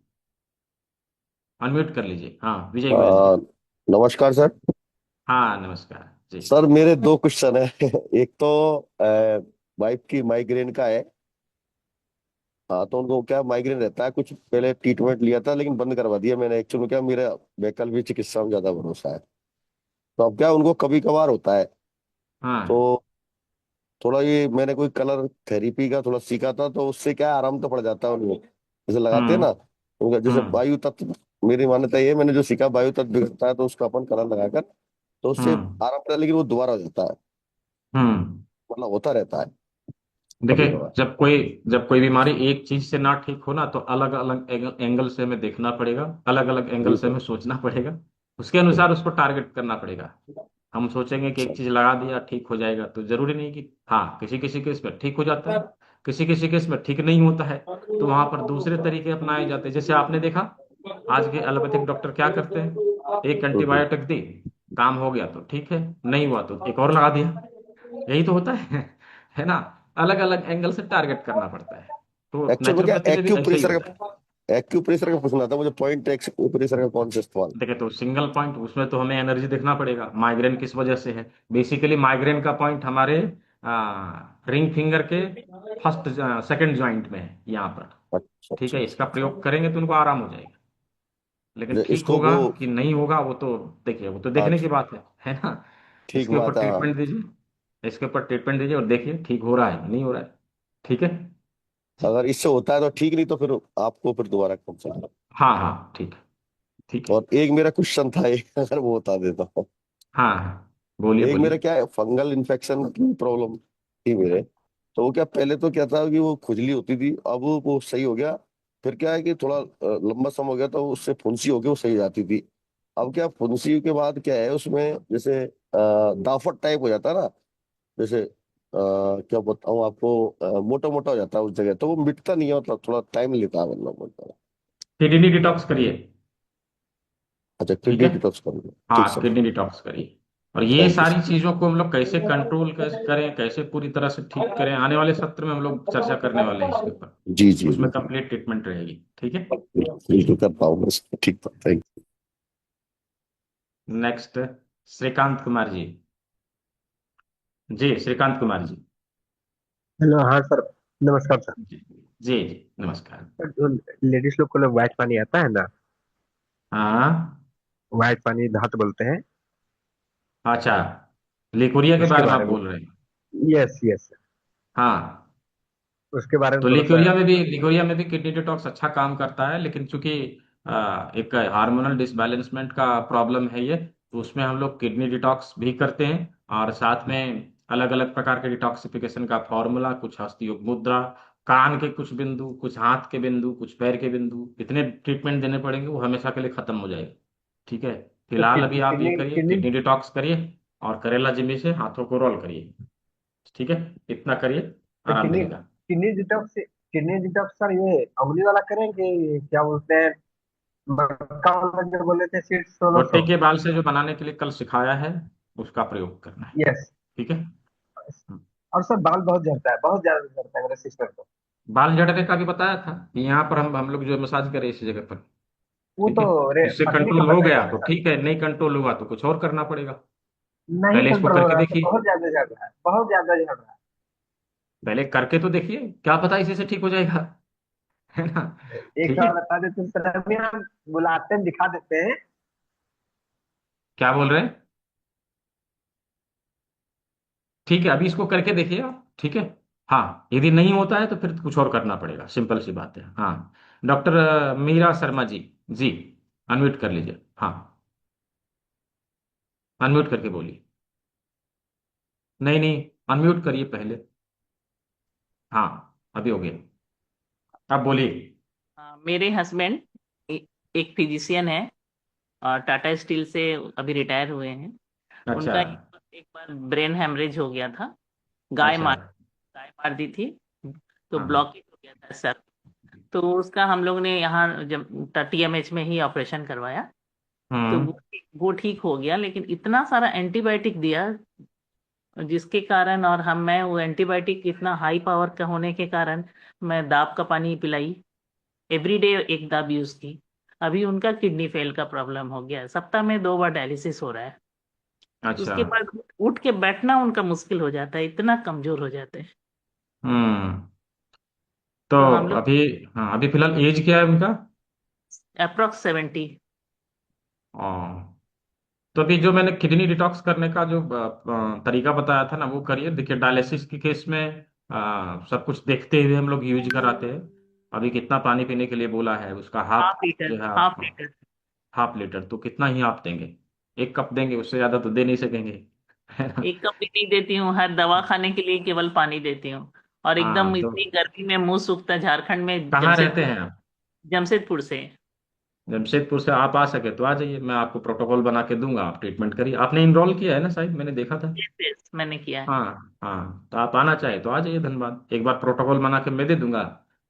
S2: अनम्यूट कर लीजिए। हाँ, विजय गोयल जी।
S11: आ, नमस्कार सर।
S2: हाँ, नमस्कार जी।
S11: सर मेरे दो क्वेश्चन है। एक तो वाइफ की माइग्रेन का है। हाँ, तो उनको क्या माइग्रेन रहता है, कुछ पहले ट्रीटमेंट लिया था लेकिन बंद करवा दिया मैंने। एक्चुअली क्या, मेरा वैकल्पिक चिकित्सा में ज्यादा भरोसा है। तो अब क्या, उनको कभी कभार होता है।
S2: हाँ
S11: तो थोड़ा ये मैंने कोई कलर थेरेपी का थोड़ा सीखा था, तो उससे क्या है, आराम तो पड़ जाता है उनको। जैसे लगाते हैं
S2: हम्म
S11: ना, उनका जैसे
S2: हम्म
S11: वायु तत्व, मेरी मान्यता ये है, मैंने जो सीखा, वायु तत्व बिगड़ता है तो उसको अपन कलर लगाकर, तो उससे
S2: हम्म
S11: आराम पड़ता है, लेकिन वो दोबारा हो जाता है।
S2: हम्म
S11: मतलब होता रहता है कभी
S2: देखिए,
S11: कभार।
S2: जब कोई बीमारी एक चीज से ना ठीक हो ना, तो अलग अलग एंगल से हमें देखना पड़ेगा, अलग अलग एंगल
S11: जी
S2: से
S11: सर।
S2: हमें सोचना पड़ेगा। उसके अनुसार उसको टारगेट करना पड़ेगा। हम सोचेंगे कि
S11: अच्छा।
S2: एक चीज लगा दिया ठीक हो जाएगा, तो जरूरी नहीं कि, हाँ, किसी किसी केस में ठीक हो जाता है, किसी किसी केस में ठीक नहीं होता है। तो वहां पर दूसरे तरीके अपनाए जाते हैं। जैसे आपने देखा, आज के एलोपैथिक डॉक्टर क्या करते हैं, एक
S11: हम्म।
S2: एंटीबायोटिक दी, काम हो गया तो ठीक है, नहीं हुआ तो एक और लगा दिया। यही तो होता है ना? अलग अलग एंगल से टारगेट करना पड़ता है। तो
S11: एक्चुअल में क्या,
S2: नेचुरोपैथी में भी ऐसा ही
S11: एक्यूप्रेशर
S2: होता है।
S11: का, एक्यूप्रेशर का पूछना था मुझे, पॉइंट एक्यूप्रेशर का कौन सा इस्तेमाल।
S2: देखिए, तो सिंगल पॉइंट, उसमें तो हमें एनर्जी देखना पड़ेगा, माइग्रेन किस वजह से है। बेसिकली माइग्रेन का पॉइंट हमारे रिंग फिंगर के फर्स्ट सेकंड जॉइंट में है, यहाँ पर।
S11: अच्छा
S2: ठीक
S11: अच्छा
S2: है,
S11: अच्छा
S2: इसका
S11: अच्छा।
S2: प्रयोग करेंगे तो उनको आराम हो जाएगा। लेकिन ठीक
S11: इसको
S2: होगा
S11: वो,
S2: कि नहीं होगा, वो तो देखिए, वो तो
S11: हाँ
S2: देखने की बात है ना?
S11: ठीक
S2: इसके ऊपर
S11: बात है, हाँ।
S2: ट्रीटमेंट दीजिए, इसके ऊपर ट्रीटमेंट दीजिए और देखिए ठीक हो रहा है नहीं हो रहा है। ठीक है जी।
S11: अगर इससे होता है तो ठीक, नहीं तो फिर आपको फिर दोबारा कंसल्ट।
S2: हाँ हाँ, ठीक है ठीक है।
S11: और एक मेरा क्वेश्चन था, एक अगर वो बता देता हूँ।
S2: हाँ हाँ, बोलिए
S11: एक मेरा
S2: बोलिए।
S11: क्या है, फंगल इन्फेक्शन की प्रॉब्लम थी मेरे। तो वो क्या, पहले तो क्या था कि वो खुजली होती थी, अब वो सही हो गया। फिर क्या है कि थोड़ा लंबा समय हो गया तो उससे फुंसी हो गई, वो सही हो जाती थी। अब क्या, फुंसी के बाद क्या है उसमें, जैसे दाफट टाइप हो जाता है ना, जैसे क्या बताऊँ आपको, मोटा मोटा हो जाता है उस जगह, तो वो मिटता नहीं है, मतलब थोड़ा टाइम लेता है, मतलब बोलता है।
S2: किडनी डिटॉक्स करिए।
S11: अच्छा,
S2: ठीक है,
S11: किडनी डिटॉक्स करूंगा, ठीक
S2: हाँ,
S11: सर।
S2: किडनी डिटॉक्स करिए। और ये
S11: थैंक यू
S2: सारी
S11: सर।
S2: चीजों को हम लोग कैसे कंट्रोल कैसे करें, कैसे पूरी तरह से ठीक करें, आने वाले सत्र में हम लोग चर्चा करने वाले हैं इसके ऊपर।
S11: जी जी
S2: उसमें
S11: जी।
S2: कंप्लीट ट्रीटमेंट रहेगी। ठीक है।
S11: बिल्कुल कर पाऊंगा सर, ठीक था, थैंक
S2: नेक्स्ट, श्रीकांत कुमार जी। जी, श्रीकांत कुमार जी।
S12: हेलो, हाँ सर। नमस्कार सर।
S2: जी जी जी, नमस्कार।
S12: सर, जो लेडीज लोग को लोग व्हाइट पानी आता है ना,
S2: हाँ,
S12: व्हाइट पानी धात बोलते हैं,
S2: अच्छा, लिकोरिया के
S12: उसके
S2: बारे में आप
S12: बारे में।
S2: बोल रहे हैं?
S12: Yes yes.
S2: हाँ,
S12: उसके बारे में
S2: तो
S12: थोड़ा सा।
S2: लिकोरिया में भी किडनी डिटॉक्स अच्छा काम करता है, लेकिन चूंकि एक हार्मोनल डिसबैलेंसमेंट का प्रॉब्लम है ये, तो उसमें हम लोग किडनी डिटॉक्स भी करते हैं और साथ में अलग अलग प्रकार के डिटॉक्सिफिकेशन का फॉर्मूला, कुछ हस्तयोग मुद्रा, कान के कुछ बिंदु, कुछ हाथ के बिंदु, कुछ पैर के बिंदु, इतने ट्रीटमेंट देने पड़ेंगे, वो हमेशा के लिए खत्म हो जाएगा। ठीक है,
S12: तो
S2: फिलहाल अभी आप ये
S12: किडनी
S2: करिए,
S12: किडनी
S2: किडनी डिटॉक्स करिए और करेला जिमी से हाथों को रोल करिए। ठीक है, इतना करिए,
S12: तो
S2: आराम
S12: किडनी
S2: मिलेगा।
S12: किडनी डिटॉक्स सर ये अंगुली वाला करें कि क्या बोलते हैं, बड़का वाला जो बोले थे सीड्स 1600?
S2: भुट्टे के बाल से जो बनाने के लिए कल सिखाया है, उसका प्रयोग करना है।
S12: यस।
S2: ठीक है।
S12: और सर बाल बहुत झड़ता है, बहुत ज्यादा झड़ता है मेरे सिस्टर को।
S2: बाल झड़ने का भी बताया था, यहाँ पर हम लोग जो मसाज करें इस जगह पर।
S12: वो
S2: ठीक
S12: तो
S2: है, इससे
S12: पत्नी का
S2: कंट्रोल हो
S12: बताया
S2: गया
S12: था
S2: तो
S12: सर।
S2: ठीक है, नहीं कंट्रोल हुआ तो कुछ और करना पड़ेगा।
S12: नहीं
S2: पहले इसको
S12: कंट्रोल हो
S2: करके
S12: रहा है, तो
S2: देखिए,
S12: बहुत ज्यादा झड़ रहा है, बहुत ज्यादा झड़ रहा
S2: पहले करके तो देखिए, क्या पता इसी से ठीक हो जाएगा। है ना।
S12: है। एक
S2: ठीक है,
S12: बार बता देते हैं सर, अभी हम बुलाते हैं, दिखा देते हैं।
S2: क्या बोल रहे हैं? ठीक है, अभी इसको करके देखिए आप। ठीक है, हाँ, यदि नहीं होता है तो फिर कुछ और करना पड़ेगा, सिंपल सी बात है। हाँ, डॉक्टर मीरा शर्मा जी, जी अनम्यूट कर लीजिए। हाँ, अनम्यूट करके बोलिए। नहीं नहीं, अनम्यूट करिए पहले। हाँ, अभी हो गया, अब बोलिए।
S13: मेरे हस्बैंड एक फिजिशियन है और टाटा स्टील से अभी रिटायर हुए हैं।
S2: अच्छा
S13: उनका एक बार ब्रेन हेमरेज हो गया था। गाय
S2: अच्छा।
S13: मार गाय मार दी थी, तो
S2: हाँ हाँ।
S13: ब्लॉकेज हो गया था सर। तो उसका हम लोग ने यहाँ जब TMH में ही ऑपरेशन करवाया, तो
S2: हम्म
S13: वो ठीक हो गया, लेकिन इतना सारा एंटीबायोटिक दिया जिसके कारण, और मैं वो एंटीबायोटिक इतना हाई पावर का होने के कारण मैं दाब का पानी पिलाई, एवरीडे एक दाब यूज की। अभी उनका किडनी फेल का प्रॉब्लम हो गया है, सप्ताह में 2 बार डायलिसिस हो रहा है।
S2: अच्छा।
S13: उसके बाद उठ के बैठना उनका मुश्किल हो जाता है, इतना कमजोर हो जाते हैं।
S2: हम्म तो
S13: तो हम लोग
S2: अभी, हाँ, अभी फिलहाल एज क्या है उनका?
S13: अप्रोक्स 70।
S2: हाँ, तो अभी जो मैंने किडनी डिटॉक्स करने का जो तरीका बताया था ना, वो करिए। देखिए, डायलिसिस के केस में सब कुछ देखते हुए हम लोग यूज कराते हैं। अभी कितना पानी पीने के लिए बोला है, उसका हाफ
S13: हाफ लीटर
S2: जो है आप,
S13: हाफ लीटर
S2: हाफ लीटर तो कितना ही आप देंगे? 1 कप देंगे, उससे ज्यादा तो दे नहीं सकेंगे। है ना।
S13: 1 कप भी नहीं देती हूँ, हर दवा खाने के लिए केवल पानी देती हूँ। और एकदम
S2: हाँ, तो
S13: इतनी गर्मी में मुंह सूखता, झारखंड में
S2: कहाँ रहते
S13: जमशेदपुर,
S2: हैं आप?
S13: जमशेदपुर से।
S2: जमशेदपुर से आप आ सके तो आ जाइए, मैं आपको प्रोटोकॉल बना के दूंगा, आप ट्रीटमेंट करिए। आपने इनरोल किया है ना शायद, मैंने देखा था।
S13: Yes, yes, मैंने किया है।
S2: हाँ हाँ, तो आप आना चाहे तो आ जाइए धनबाद, एक बार प्रोटोकॉल बना के मैं दे दूंगा।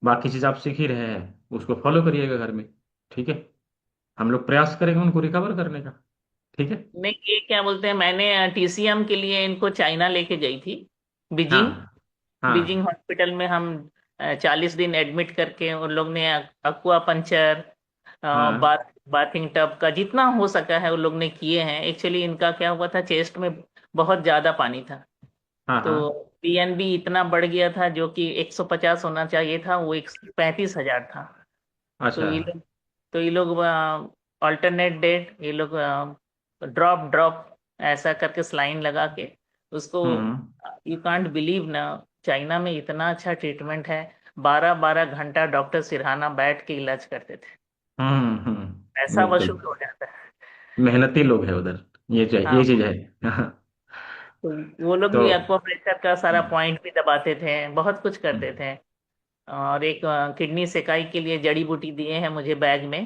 S2: बाकी चीज आप सीख ही रहे हैं, उसको फॉलो करिएगा घर में। ठीक है, हम लोग प्रयास करेंगे उनको रिकवर करने का। ठीक है।
S13: नहीं, ये क्या बोलते हैं, मैंने TCM के लिए इनको चाइना लेके गई थी, बीजिंग।
S2: हाँ हाँ
S13: बीजिंग हॉस्पिटल में हम 40 दिन एडमिट करके उन लोग ने अक्वा पंचर,
S2: हाँ
S13: बाथिंग टब का जितना हो सका है उन लोग ने किए हैं। एक्चुअली इनका क्या हुआ था, चेस्ट में बहुत ज्यादा पानी था,
S2: हाँ हाँ।
S13: तो PNB इतना बढ़ गया था, जो कि 150 होना चाहिए था, वो 35,000 था। तो
S2: अच्छा।
S13: ये लोग ऑल्टरनेट डेट, ये लोग ड्रॉप ड्रॉप ऐसा करके स्लाइन लगा के उसको,
S2: हम्म
S13: यू कांट बिलीव ना, चाइना में इतना अच्छा ट्रीटमेंट है। 12-12 घंटा डॉक्टर सिरहाना बैठ के इलाज करते थे, पैसा
S2: बिल्कुल,
S13: वसूल हो जाता है।
S2: मेहनती लोग हैं उधर, ये चाहिए,
S13: हाँ,
S2: ये चीज है।
S13: तो वो लोग
S2: तो
S13: भी एक्वा प्रेशर का सारा
S2: हम्म
S13: पॉइंट भी दबाते थे, बहुत कुछ करते
S2: हम्म
S13: थे। और एक किडनी सेकाई के लिए जड़ी बूटी दिए हैं मुझे बैग में,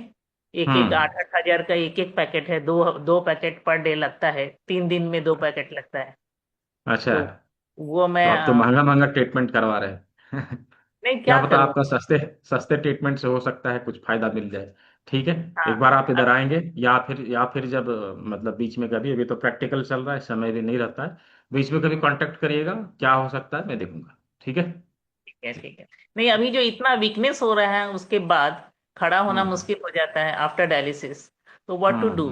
S13: एक एक
S2: हम्म,
S13: 8-8 हजार का एक एक पैकेट है, दो दो पैकेट पर डे लगता है, 3 दिन में 2 पैकेट लगता है।
S2: अच्छा।
S13: तो वो मैं
S2: तो आप तो महंगा महंगा ट्रीटमेंट करवा रहे हैं।
S13: नहीं,
S2: क्या
S13: क्या
S2: पता
S13: करूँ।
S2: आपका सस्ते सस्ते ट्रीटमेंट से हो सकता है कुछ फायदा मिल जाए। ठीक है,
S13: हाँ,
S2: एक बार आप इधर आएंगे, या फिर जब मतलब बीच में कभी, अभी तो प्रैक्टिकल चल रहा है, समय भी नहीं रहता है, बीच में कभी कांटेक्ट करिएगा, क्या हो सकता है मैं देखूंगा। ठीक है।
S13: ठीक है ठीक है। नहीं, अभी जो इतना वीकनेस हो रहा है उसके बाद खड़ा होना
S2: हम्म
S13: मुश्किल हो जाता है आफ्टर डायलिसिस, तो व्हाट टू डू।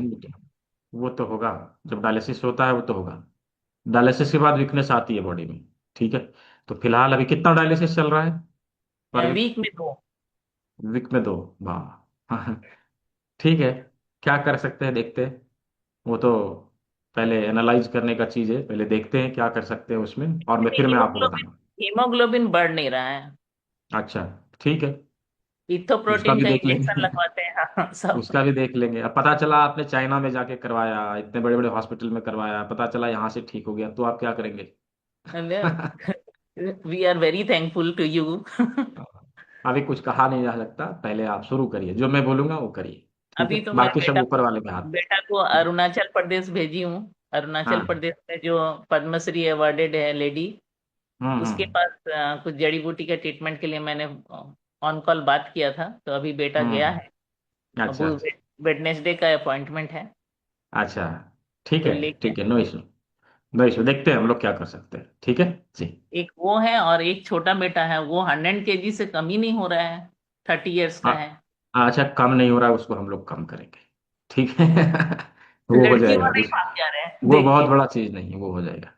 S2: वो तो होगा, जब डायलिसिस होता है वो तो होगा। डायलिसिस के बाद वीकनेस आती है बॉडी में। ठीक है, तो फिलहाल अभी कितना डायलिसिस चल रहा है पर वीक?
S13: वीक में 2।
S2: वीक में 2? वाह। ठीक है, क्या कर सकते हैं, देखते हैं। वो तो पहले एनालाइज करने का चीज है, पहले देखते हैं क्या कर सकते हैं उसमें, और मैं फिर मैं आपको
S13: हीमोग्लोबिन
S2: बताऊंगा।
S13: हीमोग्लोबिन बढ़ नहीं रहा है,
S2: अच्छा, ठीक है, उसका
S13: इथोप्रोटीन
S2: भी
S13: का
S2: देख
S13: इंजेक्शन
S2: लेंगे।
S13: लगवाते हैं। हाँ, सब।
S2: उसका भी देख लेंगे। अब पता चला आपने चाइना में जाके करवाया, इतने बड़े बड़े हॉस्पिटल में करवाया, पता चला यहाँ से ठीक हो गया, तो आप क्या करेंगे?
S13: We are very thankful to you.
S2: अभी कुछ कहा नहीं जा सकता, पहले आप शुरू करिए, जो मैं बोलूंगा वो करिए, ठीक है,
S13: अभी तो मैं
S2: बाकी सब ऊपर वाले के हाथ।
S13: बेटा को अरुणाचल प्रदेश भेजी हूँ। अरुणाचल
S2: हाँ।
S13: प्रदेश में जो पद्मश्री अवार्डेड है लेडी, उसके
S2: हम्म।
S13: पास कुछ जड़ी बूटी के ट्रीटमेंट के लिए मैंने ऑन कॉल बात किया था, तो अभी बेटा गया
S2: हम्म।
S13: है। अब
S2: अच्छा अच्छा।
S13: वेडनेसडे का अपॉइंटमेंट है,
S2: अच्छा, ठीक
S13: तो
S2: है,
S13: लेके
S2: ठीक है, नो इशू। नो इशू, देखते हैं हम लोग क्या कर सकते हैं, ठीक है जी।
S13: एक वो है और एक छोटा बेटा है, वो 100 kg से कम ही नहीं हो रहा है, 30 years का
S2: हाँ।
S13: है।
S2: अच्छा, कम नहीं हो रहा है, उसको हम लोग कम करेंगे, ठीक है। वो हो
S13: लड़कियों
S2: जाएगा
S13: वाला ही
S2: उस,
S13: भाग जा रहे हैं
S2: वो
S13: देख
S2: बहुत
S13: के।
S2: बड़ा चीज नहीं है, वो हो जाएगा,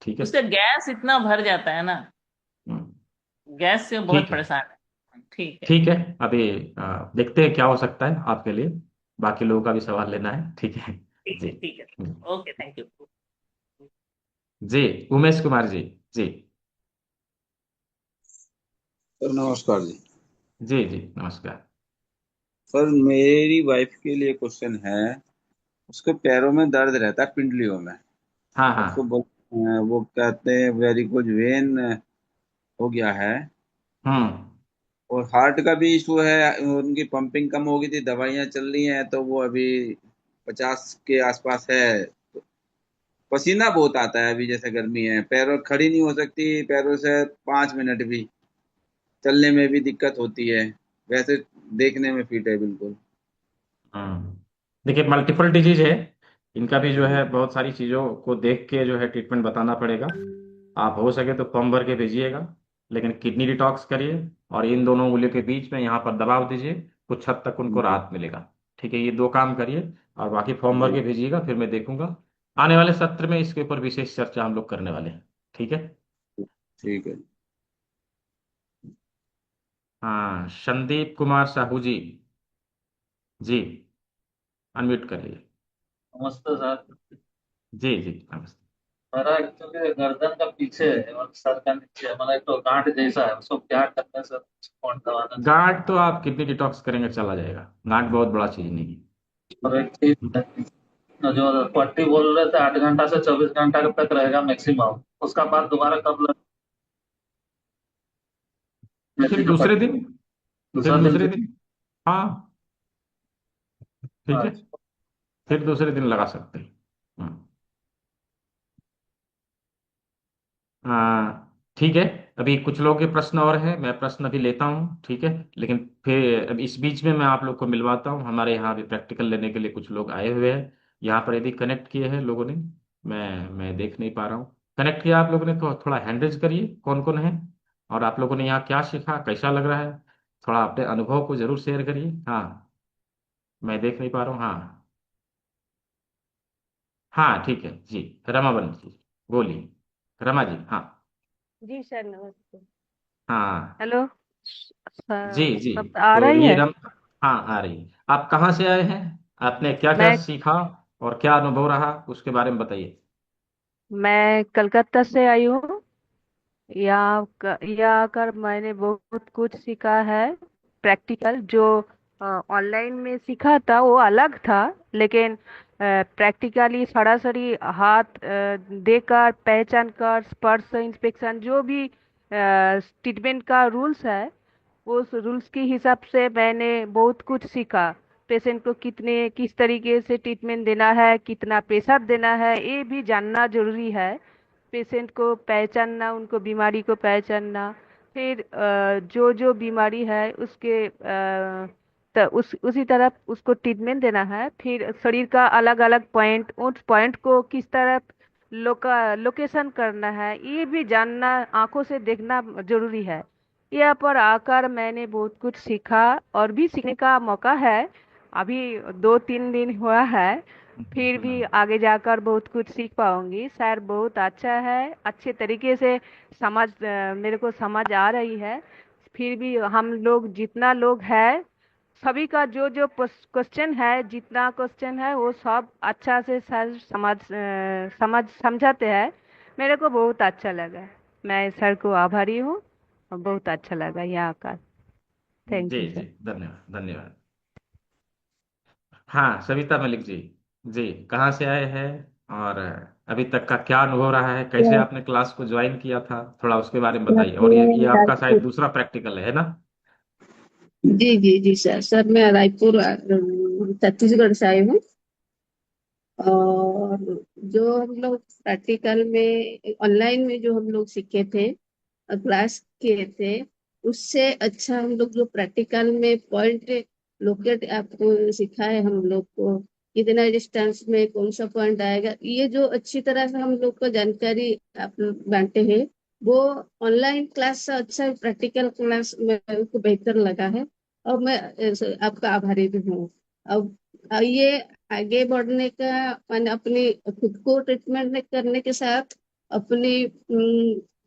S2: ठीक है।
S13: उसका गैस इतना भर जाता है ना,
S2: हम्म,
S13: गैस से बहुत
S2: ठीक है।
S13: परेशान है। ठीक है।
S2: ठीक है, अभी देखते हैं क्या हो सकता है आपके लिए, बाकी लोगों का भी सवाल लेना है, ठीक है
S13: ठीक
S2: जी।
S13: है। ठीक है। Okay, thank you.
S2: जी, उमेश कुमार जी। जी।
S14: सर नमस्कार जी।
S2: जी जी नमस्कार।
S14: सर मेरी वाइफ के लिए क्वेश्चन है। उसके पैरों में दर्द रहता है, पिंडलियों में।
S2: हाँ हाँ।
S14: उसको वो कहते हैं वेरिकोज वेन हो गया है।
S2: हम्म।
S14: और हार्ट का भी इशू है। उनकी पंपिंग कम हो गई थी, दवाइयाँ चल रही हैं, तो वो अभी 50 के आसपास है। पसीना बहुत आता है अभी, जैसे गर्मी है, पैरों खड़ी नहीं हो सकती पैरों से 5 मिनट भी। चलने में भी दिक्कत होती है। वैसे देखने में फिट है बिल्कुल।
S2: हम्म। देखिए, मल्टीपल डिजीज है, इनका भी जो है बहुत सारी चीज़ों को देख के जो है ट्रीटमेंट बताना पड़ेगा। आप हो सके तो फॉर्म भर के भेजिएगा, लेकिन किडनी डिटॉक्स करिए और इन दोनों उंगलियों के बीच में यहाँ पर दबाव दीजिए, कुछ हद तक उनको
S14: जी
S2: राहत मिलेगा। ठीक है, ये दो काम करिए और बाकी फॉर्म भर
S14: जी।
S2: के भेजिएगा, फिर मैं देखूंगा। आने वाले सत्र में इसके ऊपर विशेष चर्चा हम लोग करने वाले हैं, ठीक है।
S14: ठीक है।
S2: हाँ, संदीप कुमार साहू जी। जी, अनम्यूट करिए।
S15: नमस्ते सर।
S2: जी जी नमस्ते।
S15: मेरा एक्चुअली गर्दन का पीछे है और सर का नीचे है, मतलब एक तो गांठ जैसा है, उसको क्या करने से कौन दबाना चाहिए?
S2: गांठ तो आप किडनी डिटॉक्स करेंगे चला जाएगा, गांठ बहुत बड़ा चीज नहीं है।
S15: और एक चीज जो पट्टी बोल रहे थे 8 घंटा से 24 घंटा तक रहेगा मैक्सिमम, उसका बाद दोबारा कब
S2: फिर
S15: लगेगी का
S2: दूसरे
S15: पट्टी?
S2: दिन, फिर
S15: दूसरा दिन
S2: दूसरे
S15: फिर?
S2: दिन, हाँ, ठीक है,
S15: अच्छा।
S2: फिर दूसरे दिन लगा सकते हैं। ठीक है, अभी कुछ लोगों के प्रश्न और हैं, मैं प्रश्न अभी लेता हूँ, ठीक है, लेकिन फिर अब इस बीच में मैं आप लोग को मिलवाता हूँ, हमारे यहाँ अभी प्रैक्टिकल लेने के लिए कुछ लोग आए हुए हैं। यहाँ पर यदि कनेक्ट किए हैं लोगों ने, मैं देख नहीं पा रहा हूँ। कनेक्ट किया आप लोगों ने तो थोड़ा हैंड रेज करिए, कौन कौन है, और आप लोगों ने यहाँ क्या सीखा, कैसा लग रहा है, थोड़ा अपने अनुभव को जरूर शेयर करिए। हाँ, मैं देख नहीं पा रहा हूँ। हाँ हाँ, ठीक है जी, रमाबन जी बोलिए, रमा जी, हाँ।
S16: जी सर नमस्ते।
S2: हाँ
S16: हेलो
S2: जी
S16: सर,
S2: जी,
S16: सब आ
S2: तो
S16: रही
S2: ये
S16: है।
S2: हाँ आ रही है। आप कहाँ से आए हैं, आपने क्या क्या
S16: मैं
S2: सीखा और क्या अनुभव रहा, उसके बारे में बताइए।
S16: मैं कलकत्ता से आई हूँ। यहाँ आकर मैंने बहुत कुछ सीखा है। प्रैक्टिकल जो ऑनलाइन में सीखा था वो अलग था, लेकिन प्रैक्टिकली सरासरी हाथ देकर पहचान कर स्पर्श इंस्पेक्शन जो भी ट्रीटमेंट का रूल्स है, उस रूल्स के हिसाब से मैंने बहुत कुछ सीखा। पेशेंट को किस तरीके से ट्रीटमेंट देना है, कितना प्रेशर देना है, ये भी जानना जरूरी है। पेशेंट को पहचानना, उनको बीमारी को पहचानना, फिर जो जो बीमारी है उसके उसी तरफ उसको ट्रीटमेंट देना है। फिर शरीर का अलग अलग पॉइंट, उस पॉइंट को किस तरफ लोकेशन करना है, ये भी जानना, आंखों से देखना जरूरी है। यहाँ पर आकर मैंने बहुत कुछ सीखा और भी सीखने का मौका है। अभी 2-3 दिन हुआ है, फिर भी आगे जाकर बहुत कुछ सीख पाऊंगी। सर बहुत अच्छा है, अच्छे तरीके से मेरे को समझ आ रही है। फिर भी हम लोग जितना लोग है, सभी का जो जो क्वेश्चन है, जितना क्वेश्चन है वो सब अच्छा से सर समझाते हैं। मेरे को बहुत अच्छा लगा। मैं सर को आभारी हूँ और बहुत अच्छा लगा यहाँ आकर। थैंक
S2: जी
S16: यू
S2: जी,
S16: सर।
S2: धन्यवाद धन्यवाद। हाँ, सविता मलिक जी। जी, कहाँ से आए हैं और अभी तक का क्या अनुभव रहा है, कैसे आपने क्लास को ज्वाइन किया था, थोड़ा उसके बारे में बताइए। और ये
S17: मैं
S2: आपका शायद
S17: रायपुर।
S2: दूसरा प्रैक्टिकल है ना?
S17: जी जी जी सर। सर मैं रायपुर छत्तीसगढ़ से आई हूँ। और जो हम लोग प्रैक्टिकल में ऑनलाइन में जो हम लोग सीखे थे और क्लास किए थे, उससे अच्छा हम लोग जो प्रैक्टिकल में पॉइंट लोकेट आपको सिखा है हम लोग को, कितना डिस्टेंस में कौन सा पॉइंट आएगा, ये जो अच्छी तरह से हम लोग को जानकारी आप बांटे हैं, वो ऑनलाइन क्लास से अच्छा प्रैक्टिकल क्लास में को बेहतर लगा है। और मैं आपका आभारी भी हूँ। अब ये आगे बढ़ने का मैंने अपनी खुद को ट्रीटमेंट करने के साथ अपनी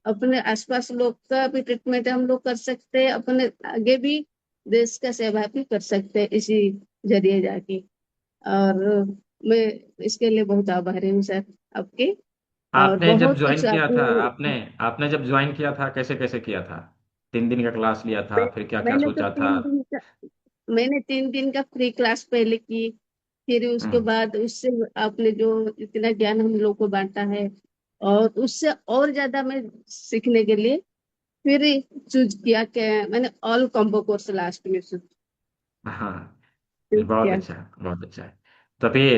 S17: अपने आसपास लोग का भी ट्रीटमेंट हम लोग कर सकते हैं, अपने आगे भी देश का सेवा भी कर सकते हैं इसी जरिए जाके। और मैं इसके लिए बहुत आभारी हूँ सर आपके। और
S2: आपने जब
S17: बहुत कुछ
S2: ज्वाइन किया था,
S17: आपने
S2: आपने आपने जब ज्वाइन किया था कैसे कैसे किया था? 3 दिन का क्लास लिया था,
S17: मैं,
S2: फिर क्या क्या
S17: मैंने तो
S2: सोचा था?
S17: 3 दिन का मैंने 3 दिन का फ्री क्लास पहले की। फिर उसके
S2: हम्म।
S17: बाद उससे आपने जो इतना ज्ञान हम लोग को बांटा है, और उससे और ज्यादा मैं सीखने के लिए फिर चूज किया कि मैंने ऑल कॉम्बो कोर्स लास्ट में
S2: हाँ, ये
S17: चूज
S2: बहुत
S17: किया।
S2: अच्छा है, बहुत अच्छा है। तो अभी